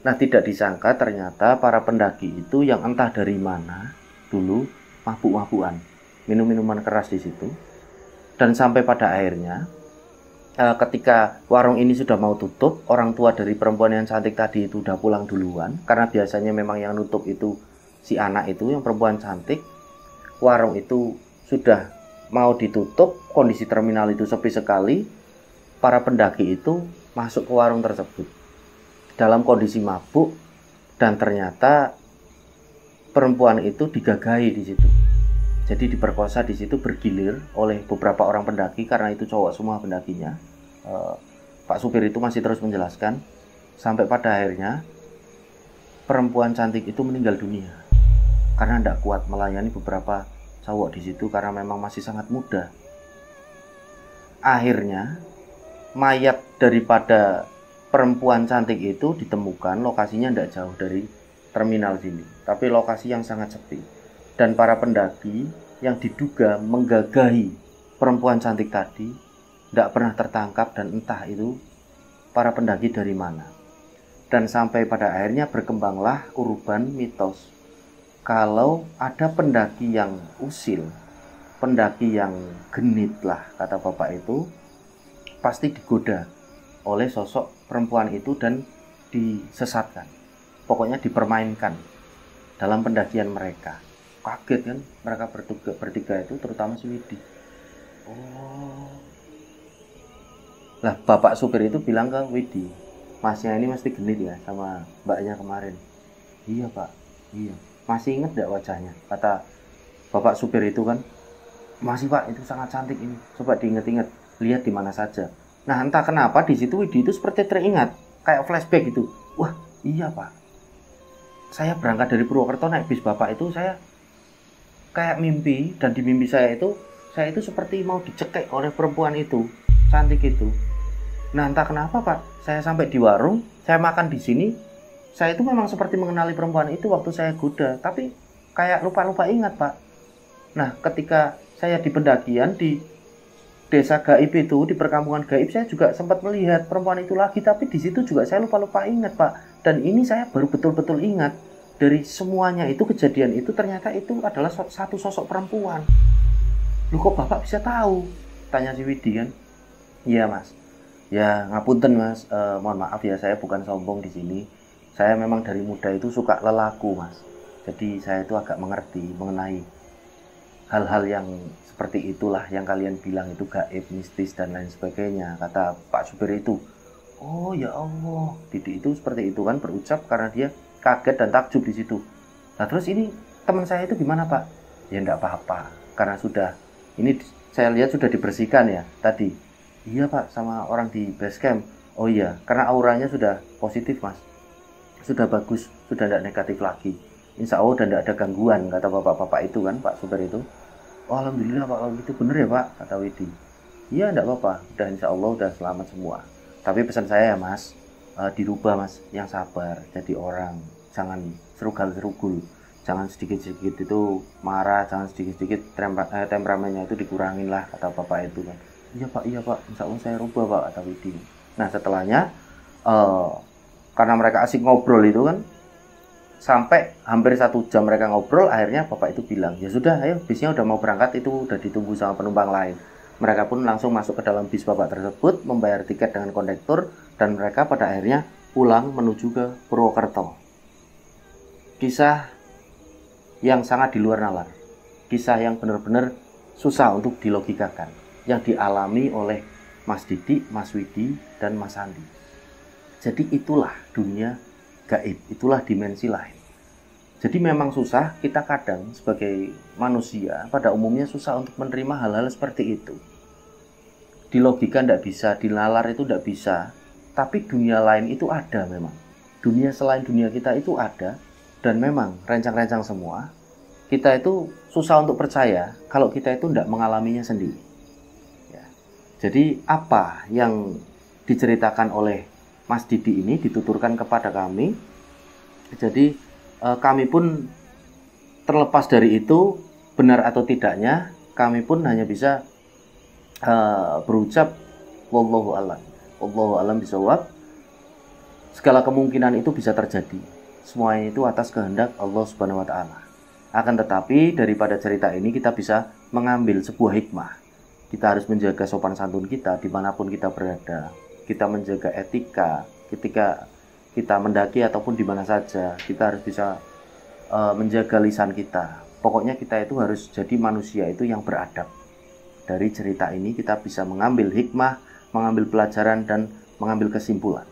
Nah, tidak disangka ternyata para pendaki itu yang entah dari mana dulu mabuk-mabukan, minum-minuman keras di situ. Dan sampai pada akhirnya ketika warung ini sudah mau tutup, orang tua dari perempuan yang cantik tadi itu udah pulang duluan, karena biasanya memang yang nutup itu si anak itu, yang perempuan cantik. Warung itu sudah mau ditutup, kondisi terminal itu sepi sekali. Para pendaki itu masuk ke warung tersebut dalam kondisi mabuk, dan ternyata perempuan itu digagahi di situ. Jadi diperkosa di situ bergilir oleh beberapa orang pendaki, karena itu cowok semua pendakinya. Pak supir itu masih terus menjelaskan sampai pada akhirnya perempuan cantik itu meninggal dunia karena tidak kuat melayani beberapa cowok di situ, karena memang masih sangat muda. Akhirnya mayat daripada perempuan cantik itu ditemukan, lokasinya tidak jauh dari terminal sini, tapi lokasi yang sangat sepi. Dan para pendaki yang diduga menggagahi perempuan cantik tadi tidak pernah tertangkap, dan entah itu para pendaki dari mana. Dan sampai pada akhirnya berkembanglah urban mitos kalau ada pendaki yang usil, pendaki yang genit lah kata bapak itu, pasti digoda oleh sosok perempuan itu dan disesatkan, pokoknya dipermainkan dalam pendakian mereka. Kaget kan mereka bertiga itu, terutama si Widi. Oh, lah bapak supir itu bilang ke Widi, masnya ini mesti genit ya sama mbaknya kemarin. Iya pak, iya. Masih ingat gak wajahnya? Kata bapak supir itu kan, masih pak, itu sangat cantik ini, coba diingat-ingat, lihat di mana saja. Nah, entah kenapa di situ Widi itu seperti teringat, kayak flashback gitu. Wah, iya pak. Saya berangkat dari Purwokerto naik bis bapak itu, saya kayak mimpi, dan di mimpi saya itu seperti mau dicekek oleh perempuan itu, cantik itu. Nah, entah kenapa pak, saya sampai di warung, saya makan di sini, saya itu memang seperti mengenali perempuan itu waktu saya goda, tapi kayak lupa-lupa ingat pak. Nah, ketika saya di pendakian di desa gaib itu, di perkampungan gaib, saya juga sempat melihat perempuan itu lagi, tapi di situ juga saya lupa-lupa ingat pak. Dan ini saya baru betul-betul ingat, dari semuanya itu, kejadian itu ternyata itu adalah satu sosok perempuan. Loh kok bapak bisa tahu? Tanya si Widi kan. Iya mas, ya ngapunten mas, mohon maaf ya, saya bukan sombong di sini. Saya memang dari muda itu suka lelaku mas, jadi saya itu agak mengerti mengenai hal-hal yang seperti itulah yang kalian bilang itu gaib, mistis dan lain sebagainya, kata Pak supir itu. Oh ya Allah, Didi itu seperti itu kan berucap karena dia kaget dan takjub di situ. Nah terus ini teman saya itu gimana pak? Ya enggak apa-apa, karena sudah, ini saya lihat sudah dibersihkan ya tadi. Iya pak, sama orang di base camp. Oh iya, karena auranya sudah positif mas, sudah bagus, sudah tidak negatif lagi, insya Allah, dan tidak ada gangguan, kata bapak-bapak itu kan, Pak supir itu. Oh alhamdulillah pak, kalau gitu bener ya pak, kata Widi. Iya tidak apa-apa, udah insya Allah udah selamat semua. Tapi pesan saya ya mas, dirubah mas, yang sabar, jadi orang jangan serugal-serugul, jangan sedikit-sedikit itu marah, jangan sedikit-sedikit temperamennya itu dikurangin lah, kata bapak itu kan. Iya pak, insya Allah saya rubah pak, kata Widi. Nah setelahnya karena mereka asik ngobrol itu kan, sampai hampir 1 jam mereka ngobrol, akhirnya bapak itu bilang, ya sudah ayo bisnya udah mau berangkat, itu udah ditunggu sama penumpang lain. Mereka pun langsung masuk ke dalam bis bapak tersebut, membayar tiket dengan kondektur, dan mereka pada akhirnya pulang menuju ke Purwokerto. Kisah yang sangat di luar nalar, kisah yang benar-benar susah untuk dilogikakan, yang dialami oleh Mas Didi, Mas Widi, dan Mas Andi. Jadi itulah dunia gaib, itulah dimensi lain. Jadi memang susah, kita kadang sebagai manusia pada umumnya susah untuk menerima hal-hal seperti itu. Di logika tidak bisa, di nalar itu tidak bisa, tapi dunia lain itu ada memang. Dunia selain dunia kita itu ada, dan memang rencang-rencang semua. Kita itu susah untuk percaya kalau kita itu tidak mengalaminya sendiri. Ya. Jadi apa yang diceritakan oleh Mas Didi ini dituturkan kepada kami. Jadi kami pun terlepas dari itu benar atau tidaknya, kami pun hanya bisa berucap wallahu a'lam. Wallahu a'lam bishawab. Segala kemungkinan itu bisa terjadi. Semuanya itu atas kehendak Allah Subhanahu wa taala. Akan tetapi daripada cerita ini kita bisa mengambil sebuah hikmah. Kita harus menjaga sopan santun kita dimanapun kita berada. Kita menjaga etika ketika kita mendaki ataupun di mana saja. Kita harus bisa menjaga lisan kita. Pokoknya kita itu harus jadi manusia itu yang beradab. Dari cerita ini kita bisa mengambil hikmah, mengambil pelajaran, dan mengambil kesimpulan.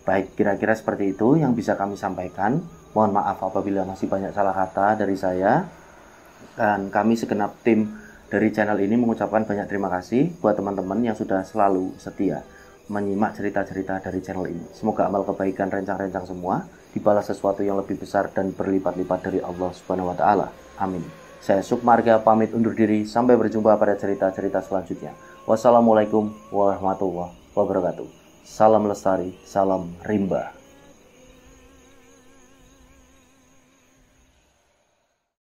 Baik, kira-kira seperti itu yang bisa kami sampaikan. Mohon maaf apabila masih banyak salah kata dari saya. Dan kami segenap tim dari channel ini mengucapkan banyak terima kasih buat teman-teman yang sudah selalu setia menyimak cerita-cerita dari channel ini. Semoga amal kebaikan rencang-rencang semua dibalas sesuatu yang lebih besar dan berlipat-lipat dari Allah Subhanahu wa taala. Amin. Saya Sukmarga pamit undur diri, sampai berjumpa pada cerita-cerita selanjutnya. Wassalamualaikum warahmatullahi wabarakatuh. Salam lestari, salam rimba.